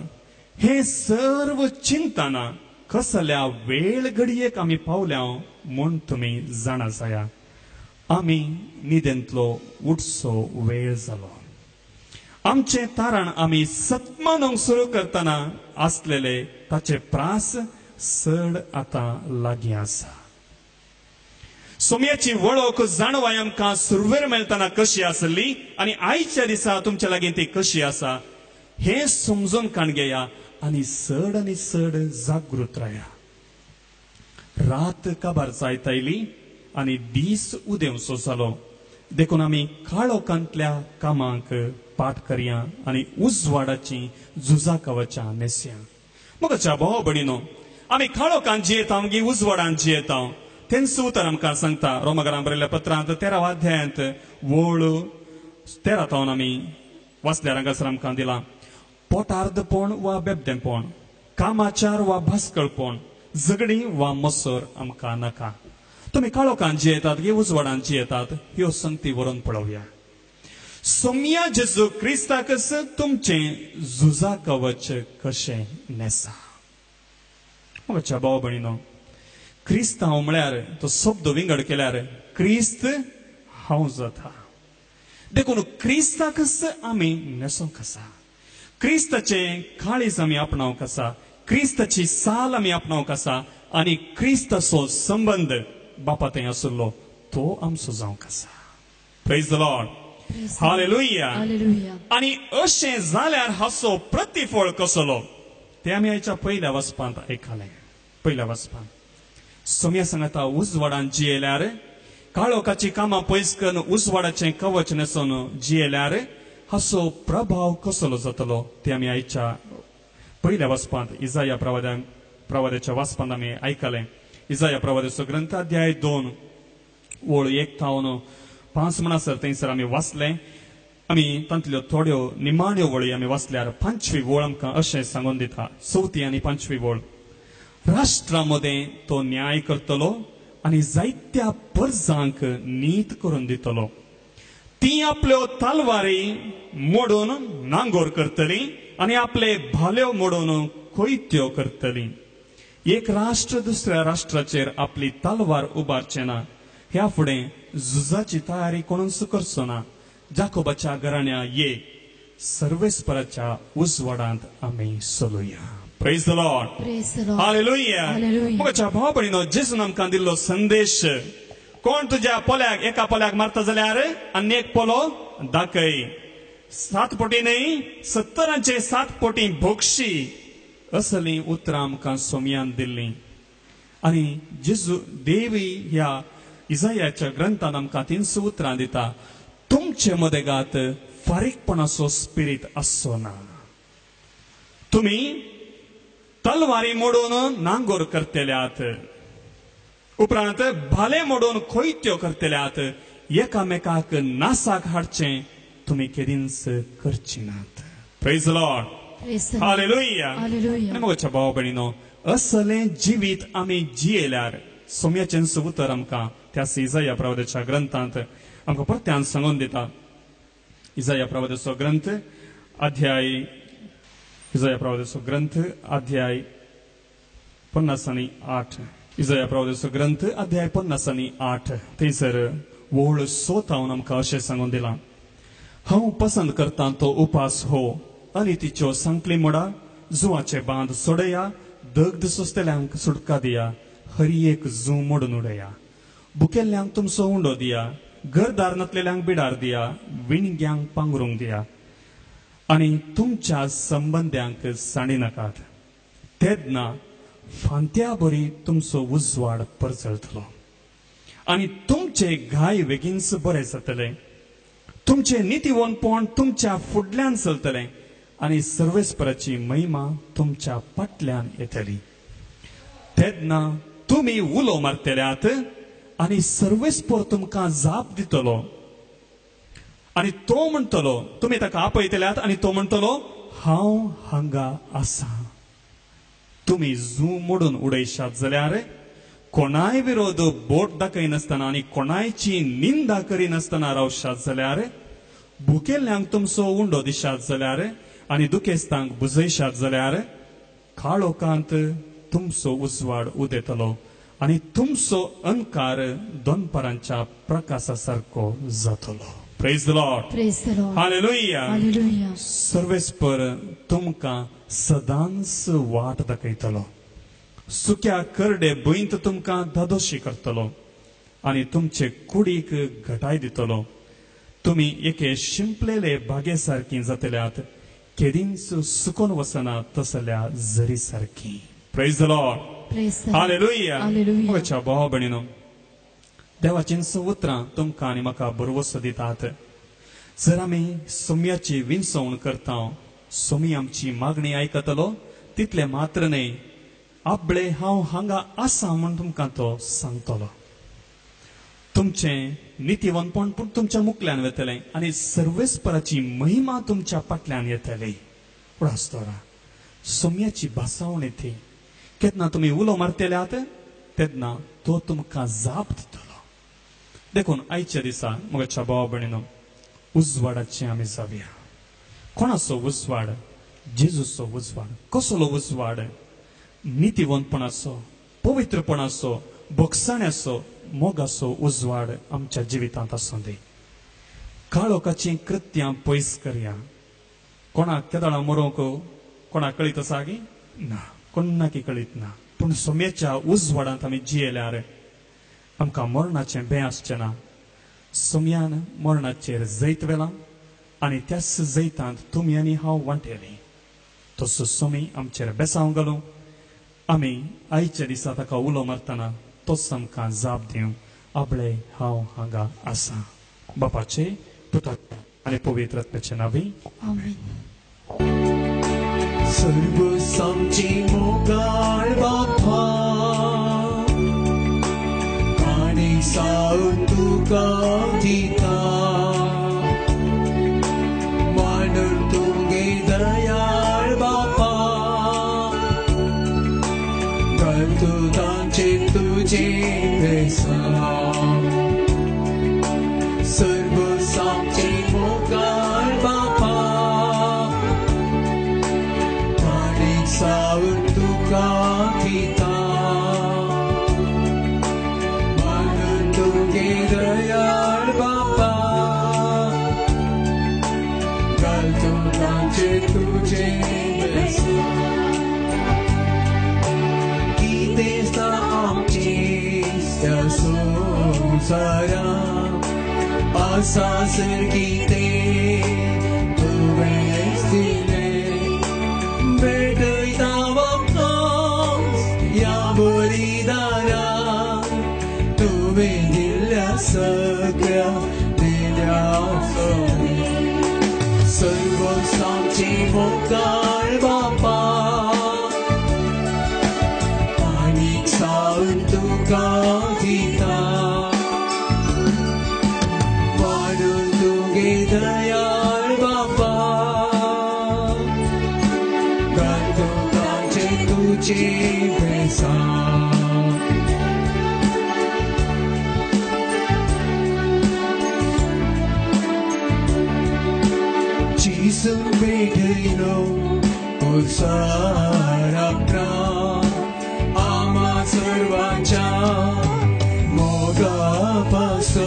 हे सर्व चिंतना कसल्या वेळ घडयेक आमी पावल्या म्हूण तुमी जाणा जाया. आमी न्हिदेंतलो उठचो वेळ जालो. आमचें तारण आमी सत्मानूंक सुरू करतना आसलेले ताचे प्रास सड आता लागी आसा. सोम्याची वळख जाणवाय आमकां सुरवेर मेळतना कशी आसली आनी आयच्या दिसा तुमच्या लागीं ती कशी आसा हे समजून काण घेया आनी सड जागृत राया. रात काबार जायत आयली आनी दीस उदेंवसो जालो देखून आमी काळोखांतल्या कामांक पाठ करया आनी उजवाडाची झुजां कवचां नेसया. मोगाच्या भाव भयणीनो, आमी काळोखांत जियेता गी उजवाडांत जियेता तेंच उतर आमकां सांगता रोमाकारांक बरयल्ल्या पत्रांत 13व्या अध्यायांत वोळ 13 आमी वाचल्यार हांगासर आमकां दिला. पोटार्दपण वा बेबदेपण, कामाचार वा भास्कळपण, झगडी वा मसर आमकां नाका. तुम्ही काळोखांत जियेतात गे उजवाडांत जियेतात ह्यो संगती व्हरून पळोवया. सोम्या जेजू क्रिस्ताकच तुमचे झुजा कवच कशें नेसा. म्हज्या भाव भयणीनो, क्रिस्त हांव म्हळ्यार तो शब्द विंगड केल्यार क्रिस्त हांव जाता. देखून क्रिस्ताकच आमी नेसोंक आसा. क्रिस्ताचे काळीज आमी आपणावंक आसा. क्रिस्ताची साल आमी आपणावंक आसा आनी क्रिस्ताचो संबंध बापा थंय आसलो तो आमचो जावंक आसा. Praise the Lord. हालेलुया. आनी अशें जाल्यार हाचो प्रतिफळ कसलो ते आमी आयच्या पयल्या वचपांत आयकलें. पयल्या वचपांत सोम्या सांगता उजवाडांत जियेल्यार, काळोखाची कामां पयस करून उजवाडाचें कवच नेसून जियेल्यार हाचो प्रभाव कसलो जातलो ते आमी आयच्या पयल्या वचपांत इजाया प्रवाद्याच्या वचपांत आमी आयकलें. इजाया प्रवाद्याचो ग्रंथ अध्याय 2 वोळ 1 तावन 5 म्हणसर थंयसर आमी वाचलें. आमी तांतल्यो थोड्यो निमाण्यो वळी आमी वाचल्यार 5वी वोळ आमकां अशें सांगून दिता. 4थी आनी 5वी वोळ. राष्ट्रांमध्ये तो न्याय करतलो आनी जायत्या परजांक नीत करून दितलो. ती आपल्यो तलवारी मोडून नांगोर करतली आनी आपले भाल्यो मोडून कोयत्यो करतली. एक राष्ट्र दुसऱ्या राष्ट्राचेर आपली तलवार उबारचे ना. ह्या फुडें झुजाची तयारी कोणूच करचो ना. जाकोबाच्या घराण्या ये, सर्वेस्पराच्या उजवाडांत आमी चलुया. Praise the Lord. हालेलुया. म्हज्या भाव भयणीनो, जेजून आमकां दिल्लो संदेश, कोण तुज्या पोल्याक एका पोल्याक मारता जाल्यार आनी एक पोलो दाखय. 7 पोटी न्हय 70 7 पोटी भोगशी असली उतरां आमकां सोम्यान दिल्लीं. आनी जेजू देवी ह्या इजायाच्या ग्रंथान आमकां 3 उतरां दिता. तुमचे मदेगात फारीकपणाचो स्पिरीट आसचो ना. तुमी तलवारी मोडून नांगोर करतल्यात, उपरांत भाले मोडून कोयत्यो करतल्यात. एकामेकाक नासाक हाडचे तुमी केदींच करची नात. Praise Lord. हालेलुया. म्हज्या भाव भयणीनो, असलें जिवीत आमी जियेल्यार सोम्याचें उतर आमकां त्या इजाया प्रवाद्याच्या ग्रंथांत आमकां परत्यान सांगून दिता. इजाया प्रवाद्याचो ग्रंथ अध्याय 50:8. इजाया प्रवाद्याचो ग्रंथ अध्याय 50:8 थंयसर वोळ 6 आमकां अशें सांगून दिलां. हांव पसंत करतां तो उपास हो आनी तिच्यो सांकली मोडा. जुवाचे बांद सोडया, दगद सोंसतल्यांक सुटका दिया, हरी एक जू मोडून उडया. भुकेल्ल्यांक तुमचो उंडो दिया, घरदार नसलेल्यांक बिडार दिया, विणग्यांक पांघरूंक दिया आनी तुमच्या संबंद्यांक साणी नाकात. तेदना फांत्या बरी तुमचो उजवाड परजळतलो आनी तुमचे घाय बेगीनच बरें जातले. तुमचे नितीवनपण तुमच्या फुडल्यान चलतले आनी सर्वेस्पराची महिमा तुमच्या फाटल्यान येतली. तेदना तुमी उलो मारतल्यात आनी सर्वेस्पर तुमकां जाप दितलो आनी तो म्हणटलो, तुमी ताका आपयतल्यात आनी तो म्हणटलो, हांव हांगा आसा. तुमी जू मोडून उडयशात जाल्यार, कोणाय विरोध बोट दाखयनासतना आनी कोणायची निंदा करिनासतना रावशात जाल्यार, भुकेल्ल्यांक तुमचो उंडो दिशात जाल्यार आनी दुखेस्तांक बुजयशात जाल्यार, काळोखांत तुमचो उजवाड उदेतलो आनी तुमचो अंकार दोनपरांच्या प्रकाशा सारको जातलो. Praise the Lord. हालेलुया. सर्वेस्पर तुमकां सदांच वाट दाखयतलो. सुक्या करडे भुंयत तुमकां धादोशी करतलो आनी तुमचे कुडीक घटाय दितलो. तुमी एके शिंपलेले बागे सारखी जातल्यात, केदींच सुकोन वसना तसल्या झरी सारखी. Praise the Lord. हालेलुया. म्हज्या भाव भयणीनो, देवाची उतरां तुमकां आनी म्हाका बरोवसो दितात. जर आमी सोम्याची विनसवण करता, सोमी आमची मागणी आयकतलो, तितले मात्र न्हय, आपले हांव हांगा आसा म्हूण तुमकां तो सांगतलो. तुमचे नितीवंतपण पूण तुमच्या मुखल्यान वतलें आनी सर्वेस्पराची महिमा तुमच्या फाटल्यान येतली. पूण आसतोरा सोम्याची भासावण येते. केन्ना तुमी उलो मारतल्यात तेन्ना तो तुमकां जाप दितलो. देखून आयच्या दिसा म्हज्या भाव भयणीनो, उजवाडाचे आमी जावया. कोणाचो उजवाड? जेजूचो उजवाड. कसलो उजवाड? नितीवंतपणाचो, पवित्रपणाचो, भोगसाण्याचो, मोगाचो उजवाड आमच्या जिवितांत आसूं दी. काळोखाची कृत्यां पयस करया. कोणाक केदाळां मरोवंक कोणाक कळीत आसा गी? ना, कोणाकी कळीत ना. पूण सोम्याच्या उजवाडांत आमी जियेल्यार आमकां मरणाचें भें आसचें ना. सोम्यान मरणाचेर जैत वेलां आनी त्याच जैतांत तुमी आनी हांव वांटेली. तसो सोमी आमचेर बेसांव घालूं आमी आयच्या दिसा ताका उलो मारतना तोच आमकां जाप दिवं. आपले हांव हांगा आसा. बापाचे, पुताचे आनी पवित्र आत्म्याचे नांवी. आमेन. सर्व सामची मोगाळ बापा, आनी सावन तुका दिता. मांडून तुगे दयाळ बापा, घालतो तांचे तुजे बेसांव. सर्व सामची मोगाळ बापा, आनी सावन तुका दिता. मांडून तुगे दयाळ बापा, घालतो तांचे तुजे बेसांव. कितें आमची त्या संवसारा आसा सर कितें तुवेंच दिलें. भेटयता वखद ह्या बलिदाना, तुवें दिल्ल्या सगळ्या दिल्याचो. सर्व सामची मोगाळ बापा, आनीक सावन तुका दिता. वाडून तुगे दयाळ बापा, घालतो तांचे तुजे बेसांव. जिसून भेटयलो उसारा प्राण, आम्हा सर्वांच्या मोगापासून.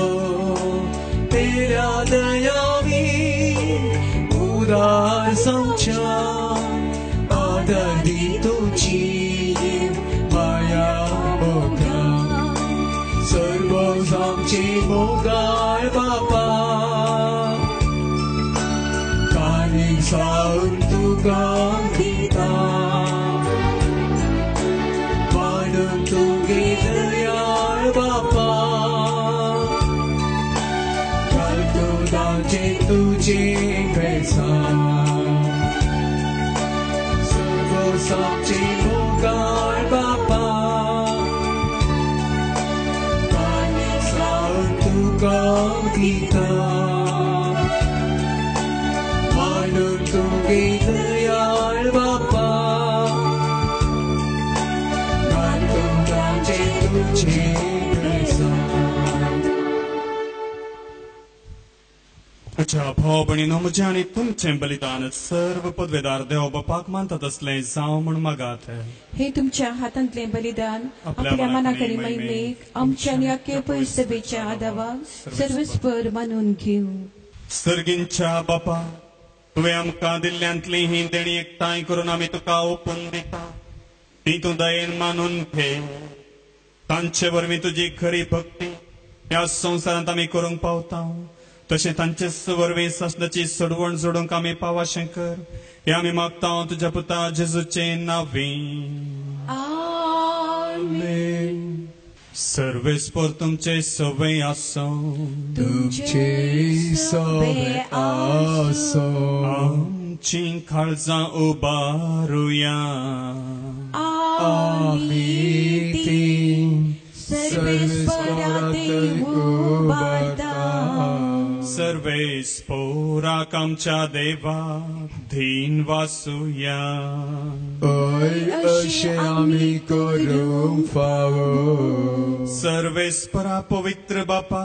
तेऱ्या दयावी उदार समच्या, आदर दी तुझी माया मोगा. सर्व आमची मोगाळ बापा, कानीक सावन तुका दिता. वाडून तुगे दयाळ बापा, घालतो तांचे तुजे बेसांव. सर्व सामची मोगाळ बापा, कानीक सावन तुका दिता. वाडून तुगे दयाळ बापा, घालतो तांचे तुजे बेसांव. अच्छा भाव भयणीनो, म्हजें आनी तुमचें बलिदान सर्व पदवेदार देव बापाक मानतात असलें जावं म्हूण मागात. हे तुमच्या हातांतले बलिदान आपल्या मनाकरी मैमेक आमच्या आनी आख्खे सभेच्या आदाराक सर्वस्पर मानून घेऊ. सर्गींच्या बापा, तुवें आमकां दिल्ल्यांतली ही देणी एकठांय करून आमी तुका ओपून दिता. ती तू दयेन मानून घे. तांचे वरवीं तुजी खरी भक्ती ह्या संवसारांत आमी करूंक पावता. तशें तांचे वरवीं सासणाची सोडवण जोडूंक आमी पावाशें कर. हे आमी मागता तुज्या पुता जेजूचे नांवीं. आमेन. सर्वेस्पर तुमचे सवय आसो. तुमचे सवय आसो. आमची काळजां उबारुया. आमी ती सर्वेस्परात उबारता. सर्वेस्पोराक आमच्या देवाक धीन वासुया. हय अशें आमी करूंक फावो. सर्वेस्परा पवित्र बापा,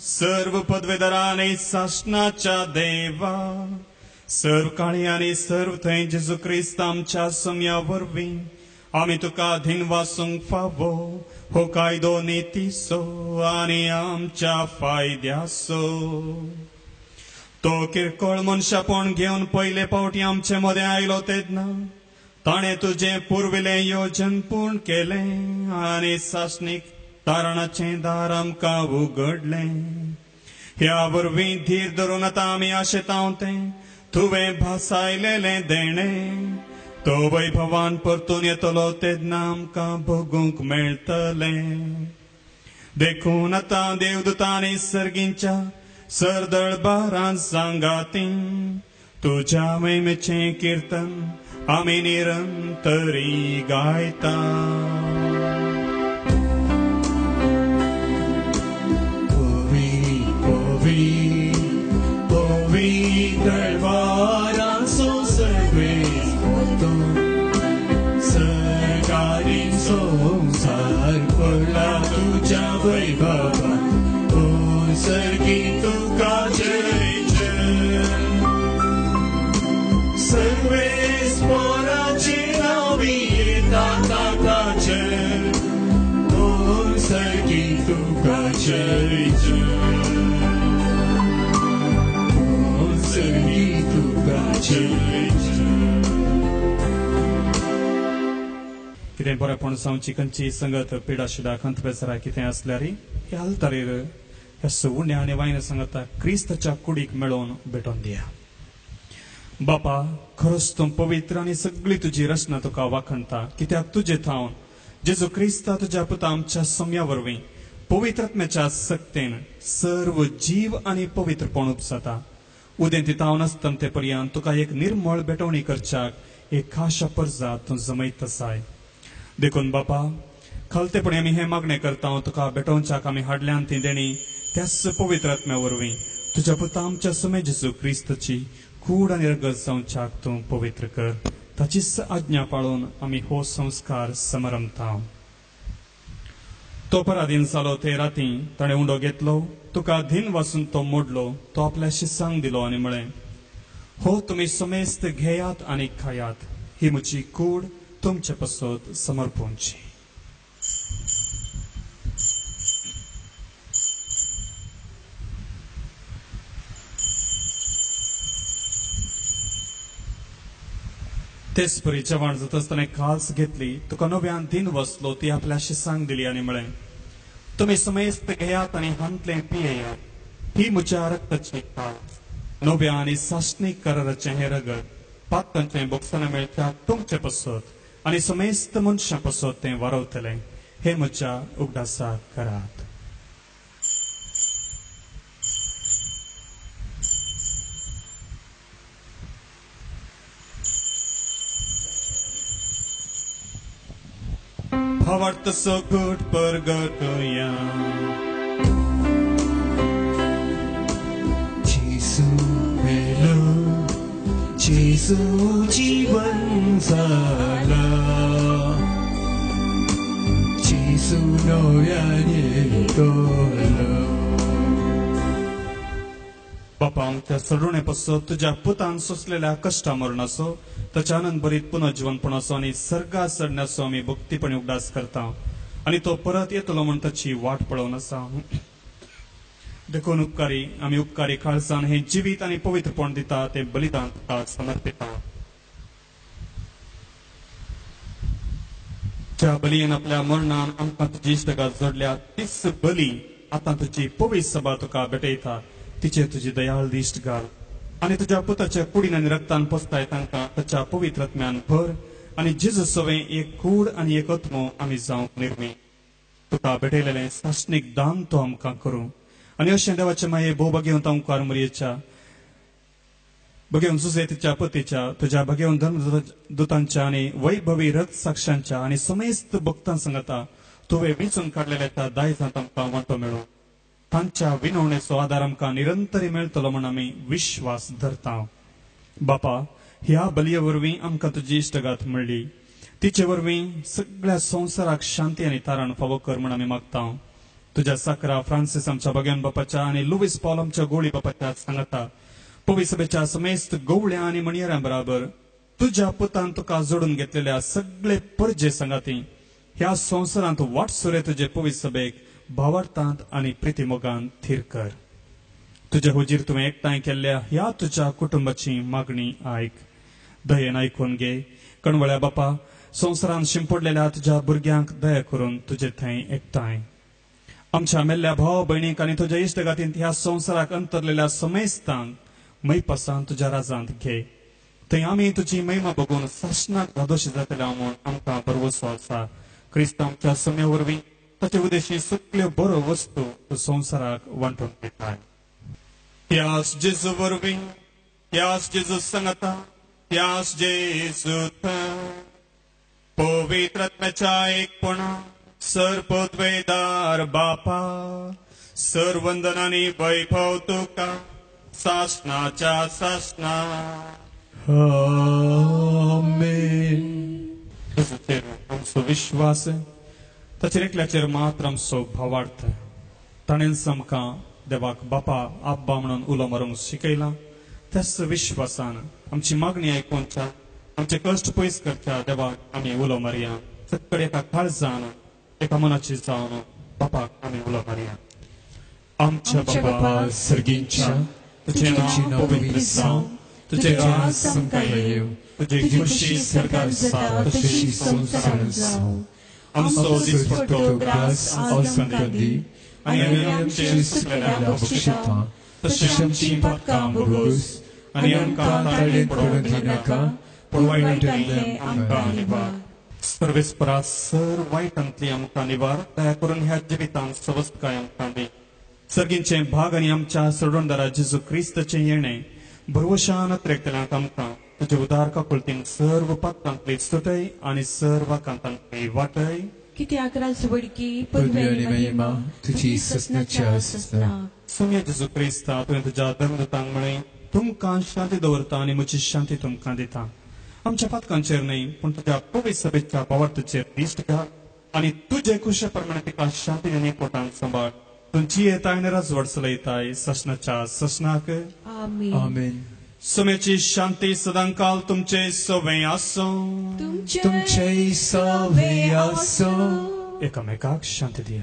सर्व पदवेदारा आनी सासणाच्या देवा, सर्व काळी आनी सर्व थंय जेजू क्रिस्त आमच्या सम्या वरवीं आमी तुका धीन वासूंक फावो. हो कायदो नितीसो आनी आमच्या फायद्यासो. तो किरकोळ मनशापण घेवन पयले फावटी आमचे मदें आयलो तेन्ना ताणें तुजें पुर्विलें येवजन पूर्ण केलें आनी सासणीक तारणाचें दार आमकां उगडलें. ह्या वरवीं धीर धरून आतां आमी आशेतांव तें तुवें भासायलेलें देणें. तो वैभवान परतून येतलो तेन्ना आमकां भोगूंक मेळटलें. देखून आतां देवदूतांनी सर्गींच्या सरदळबारां सांगाती तुज्या महिमेचें कीर्तन आमी निरंतरी गायता. दळबारांचो सर्वेस्परतो सरकारी संसार पडला तुज्या वैभवान. ओ सर्गी तुका जय जय. सर्वेस्पराचे नांवी येता ताका जय. ओ सर्गी तुका जय जय. कितें बरेपण जावची खंयची संगत पिडा शिडा खंत बेसरा कितें आसल्यार ह्या आल्तारीर ह्या सुवण्या आनी वायन संगता क्रिस्ताच्या कुडीक मेळोवन भेटोवन दिया. बापा, खरोच तूं पवित्र आनी सगळी तुजी रचना तुका वाखणटा. कित्याक तुजे थावन जेजू क्रिस्ता तुज्या पुता आमच्या सम्या वरवीं पवित्रात्म्याच्या सक्तेन सर्व जीव आनी पवित्रपण उपसता. उदें तितावन आसतना ते पर्यंत तुका एक निर्मळ भेटवणी करच्याक एक खाशा पर्जात तूं जमयत आसाय. देखून बापा, खलतेपणी आमी हें मागणें करता तुका भेटोवच्याक आमी हाडल्यान ती देणी त्याच पवित्र आत्म्या वरवीं तुज्या पुता आमच्या समय जेजू क्रिस्ताची कूड आनी रगत जावच्याक तूं पवित्र कर. ताचीच आज्ञा पाळून आमी हो संस्कार समरमता. तो पराधीन जालो ते राती ताणें उंडो घेतलो. तुका धीन वासून तो मोडलो. तो आपल्या शिसांक दिलो आनी म्हळें, हो तुमी समेस्त घेयात आनी खायात. ही म्हजी कूड तुमचे पसत समर्पूंची. तेच परी जेवण जाता आसतना काल्स घेतली. तुका नव्यान दिन वसलो. ती आपल्या शिसांक दिली आनी म्हळें, तुमी समेस्त घेयात आनी हांतलें पियेयात. ही म्हज्या रक्ताची काल्स, नव्या आनी साश्णीक कराराचें हें रगत पातकांचें बोगसना मेळच्याक तुमचे पसत आनी समेस्त मनशां पसत तें वारवतलें. हे म्हज्या उगडासाक करात. Havarta so good परगटोया. जेसू मेलो, जेसू जीवन जाला. जेसू नव्याने येतलो. बापा, त्या सडुणे पसत तुज्या पुतान सोसलेल्या कश्टा मरणाचो ताच्या आनंद भरीत पुनर्जीवनपणाचो आनी सर्गा चडण्याचो आमी भक्तीपणे उगडास करता. आनी तो परत येतलो म्हण ताची वाट पळोवन आसा. देखून आमी उपकारी काळजान हे जिवीत आनी पवित्रपण दिता ते बलिदान तुका समर्पिता. ज्या बलयेन आपल्या मरणान आमकां तुजी इश्टगात जोडल्या तीच बली आतां तुजी पवित्र सभा तुका भेटयता तिचेर तुजी दयाळ दिश्ट घाल आनी तुज्या पुताच्या कुडीन आनी रक्तान पोसताय तांकां ताच्या पवित्र आत्म्यान भर आनी जेजू सवें एक कूड आनी एक आत्मो आमी जावंक निर्मी तुका भेटयलेलें साश्णीक दान तो आमकां करूं आनी अशें देवाचे माये भोव बगेवन ओंकार मरयेच्या बगेवन सुसेतीच्या पतीच्या तुझ्या बगेवन धर्मदूतांच्या आनी वैभवी रक्त साक्षांच्या आनी समेस्त भक्तां सांगता तुवें वेंचून काडलेल्या त्या दायजांत आमकां वांटो मेळो तांच्या विनवणेचो आदार आमकां निरंतरी मेळटलो म्हूण आमी विश्वास धरता बापा ह्या बलये वरवीं आमकां तुजी इश्टगात मेळ्ळी तिचे वरवीं सगळ्या संवसाराक शांती आनी तारण फावो कर म्हूण आमी मागता तुज्या साकरा फ्रांसीस आमच्या बगेवन बापाच्या आनी लुईस पॉल आमच्या गोळी बापाच्या सांगता पवित्र सभेच्या समेस्त गवळ्या आनी मणियरां बराबर तुज्या पुतान तुका जोडून घेतलेल्या सगळे परजे संगाती ह्या संवसारांत वाटसुरे तुजे पवित्र सभेक भावार्थांत आनी प्रिती मोगान थीर कर तुज्या हुजीर तुवें एकठांय केल्ल्या ह्या तुज्या कुटुंबाची मागणी आयक दयेन आयकून घे कणवळ्या बापा संवसारांत शिंपडलेल्या तुज्या भुरग्यांक दया करून तुजे थंय एकठांय आमच्या मेल्ल्या भाव भयणीक आनी तुज्या इश्टगातींत ह्या संवसाराक अंतरलेल्या समेस्तांक मैपासान तुज्या राजांत घे थंय आमी तुजी महिमा बघून सासणाक धादोशी जातल्या म्हूण आमकां बरवसो आसा क्रिस्त आमच्या समे वरवीं ताचे उद्देशी सगळ्यो बरो वस्तू तूं संवसाराक वांटून दिताय ह्याच जेजू वरवीं ह्याच जेजू सांगता ह्याच जेजू पवित्र आत्म्याच्या एकपणा सर्वोद्वेदार बापा सर्वंदनानी वैभव तुका सासनाच्या सासना आमेन आमचो विश्वास ताचेर एकल्याचेर मात्र आमचो भावार्थ ताणेन आमकां देवाक बापा आब्बा म्हणून उलो मारूंक शिकयला त्याच विश्वासान आमची मागणी आयकूनच्या आमचे कश्ट पयस करच्या देवाक आमी उलो मारया सगळे एका काळजान एका मनाची जावन बापाक आमी उलो मारया आमच्या बापा सर्गींच्या तुझे नाव पवित्र जावं तुझे राज संकल्प येव तुझे खुशी सरकार जावं तशी संसारांत जावं आमचो दिसपट्टो ग्रास आज दी आनी आमचे सुकलेल्या बक्षिता तशें आमची पातकां भोगोस आनी आमकां ताळें पडूंक दिनाका पूण वायटांतल्यान आमकां निवार सर्वेस्परा सर वायटांतली आमकां निवार दया करून ह्या जिवितांत सवस्तकाय आमकां दी सर्गींचे भाग आनी आमच्या सोडवणदारा जेजू क्रिस्ताचें येणें भरवशान त्रेकतल्यांक आमकां तुजे उदार काकुळतीन सर्व पातकांतली सुटय आनी सर्व कांतांतली वाटय कित्याक राजवडकी पदवी आनी महिमा तुजी ससनाच्या ससना सोम्या जेजू क्रिस्ता तुवें तुज्या धर्मदूतांक म्हळें तुमकां शांती दवरता आनी म्हजी शांती तुमकां दिता आमच्या पातकांचेर न्हय पूण तुज्या पवित्र सभेच्या भावार्थाचेर दिश्ट घाल आनी तुजे कुशे प्रमाणे तिका शांती आनी एकवटान सांबाळ तुमची येताय राजवड चलयताय ससनाच्या ससनाक आमेन सोम्याची शांती सदांकाल तुमचे सवें आसो तुमचे सवें आसो एकामेकाक शांती दिया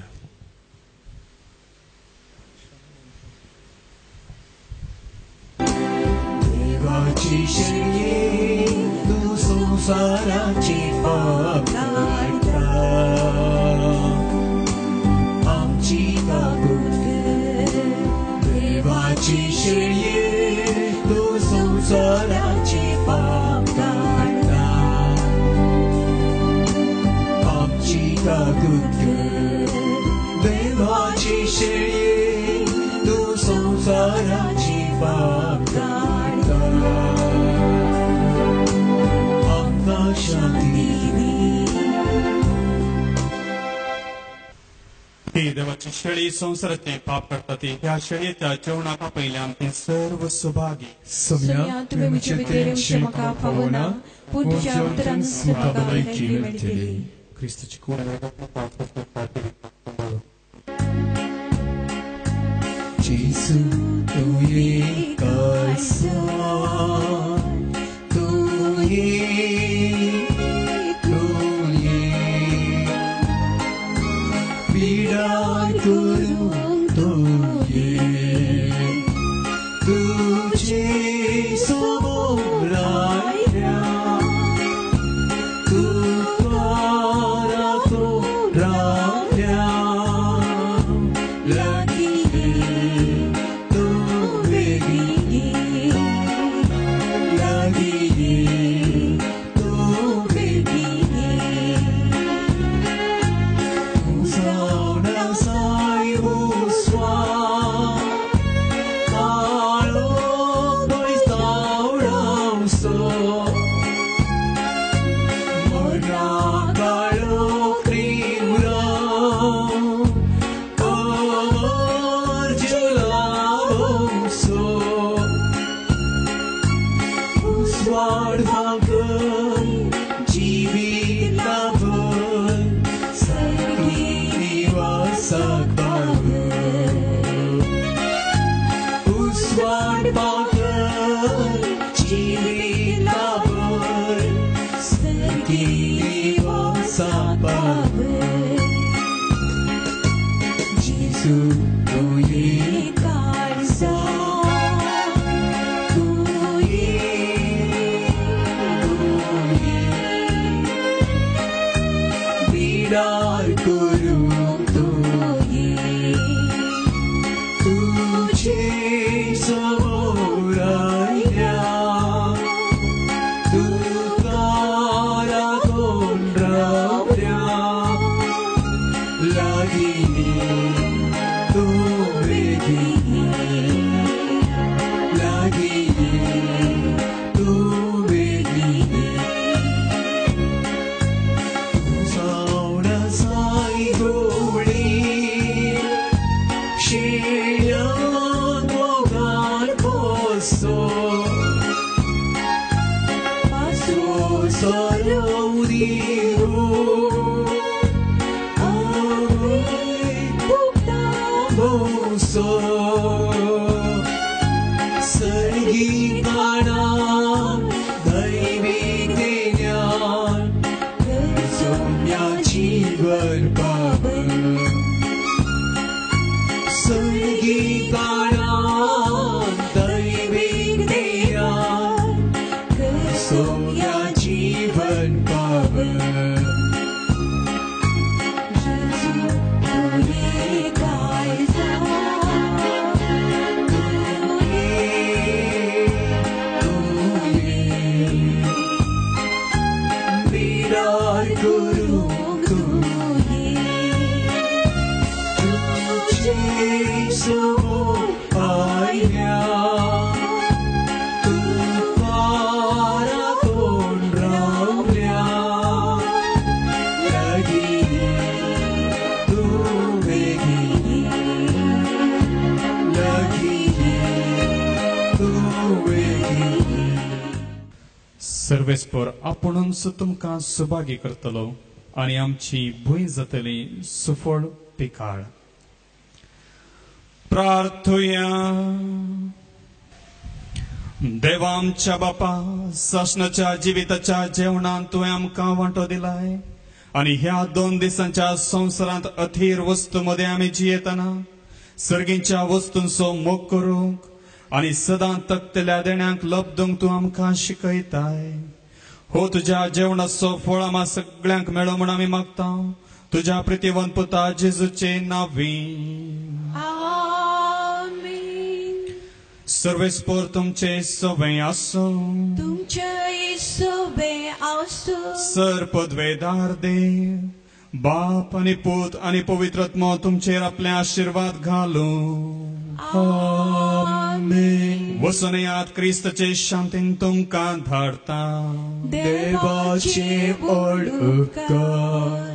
देवाची शर्ये तू संसाराची पाप काढता आमची काकूट देवाची शर्ये तू संसाराची पाप काढता आमची काकूट देवाची शर्ये तू संसाराची पाप काढता आमकां शांती ही देवाची शेळी संसाराचे पाप करता ती ह्या शेळयेच्या जेवणाका पयल्यान ती सर्व सुभागी सोम्या तुवें म्हजे भितर येवचें म्हाका फावना पूण तुज्या उतरान म्हाका भलायकी मेळटली क्रिस्ताची कूड जेसू तू ये कायसा तू ये पीडा करून तू ये तुझे समोर आयल्या तू पारा वाढवावं जीवित लाभं स्वर्गी निवासात पाहावं ऊस वाढवावं जीवित लाभं स्वर्गी निवासात पाहावं येशू तू ये काळजा विडार करूं तू ये तुझे समोर आल्या तू तारा कोण रावल्या लागिनी तू वेगिनी लागिनी तू वेगिनी साई गोळी शेळ्यान मोगान पोसो पासो सरवरी हो आवय पुक्ता भोसो सर्गी गाणा दैवी ज्ञान सोम्या जीवन पावन सर्गी गाणा दैवी ज्ञान सोम्या जीवन पावन सर्वेस्पर आपुणूच तुमकां सुभागी करतलो आनी आमची भूंय जातली सुफळ पिकाळ. प्रार्थुया. देवा आमच्या बापा, शासनाच्या जिविताच्या जेवणात तुवें आमकां वांटो दिलाय आनी ह्या 2 दिसांच्या संवसारांत अथीर वस्तू मध्ये आमी जियेतना सर्गींच्या वस्तूंचो मोग करूंक आनी सदां तकतेल्या देण्यांक लबदूंक तूं आमकां शिकयताय. हो तुज्या जेवणाचो फळ आम्हा सगळ्यांक मेळो म्हूण आमी मागता तुज्या प्रितीवंत पुता जेजूचे नांवीं. सर्वेस्पर तुमचे सवय आसो. तुमचे सवय आसो. सरपदवेदार देव बाप आनी पूत आनी पवित्रात्मा तुमचेर आपले आशीर्वाद घालू. आमेन. वचून येयात क्रिस्ताचे शांतीन तुमकां धाडता. देवाचे व्हड उपकार.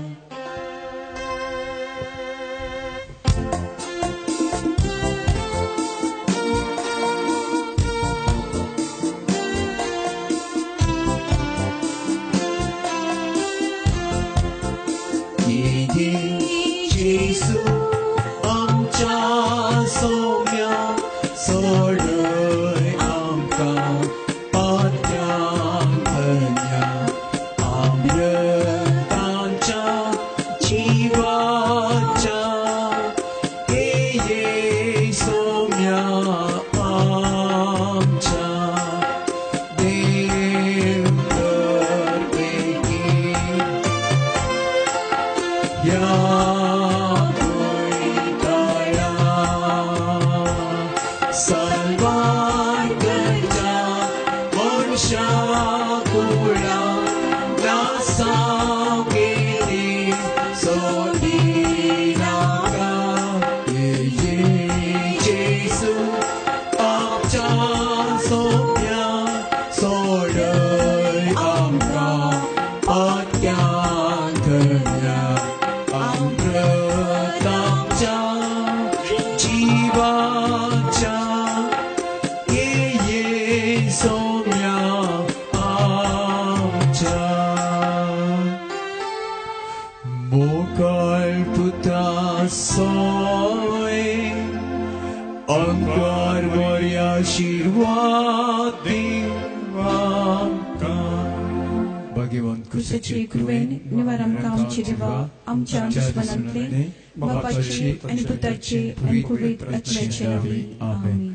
जेसू आमच्या सोम्या सोडय आमकां पात्यां धन्या अमृतांच्या जीवाच्या ये सोम्या आमच्या देव करपेकी या आमकां बरी आशीर्वाद दिव आमकां. भाग्यवान खुशाचे कृपेन निवार आमकां आमची देवा आमच्या दुश्मनांतले बापाचे आनी पुताचे आनी पवित्र आत्म्याचे नांवे. आमेन.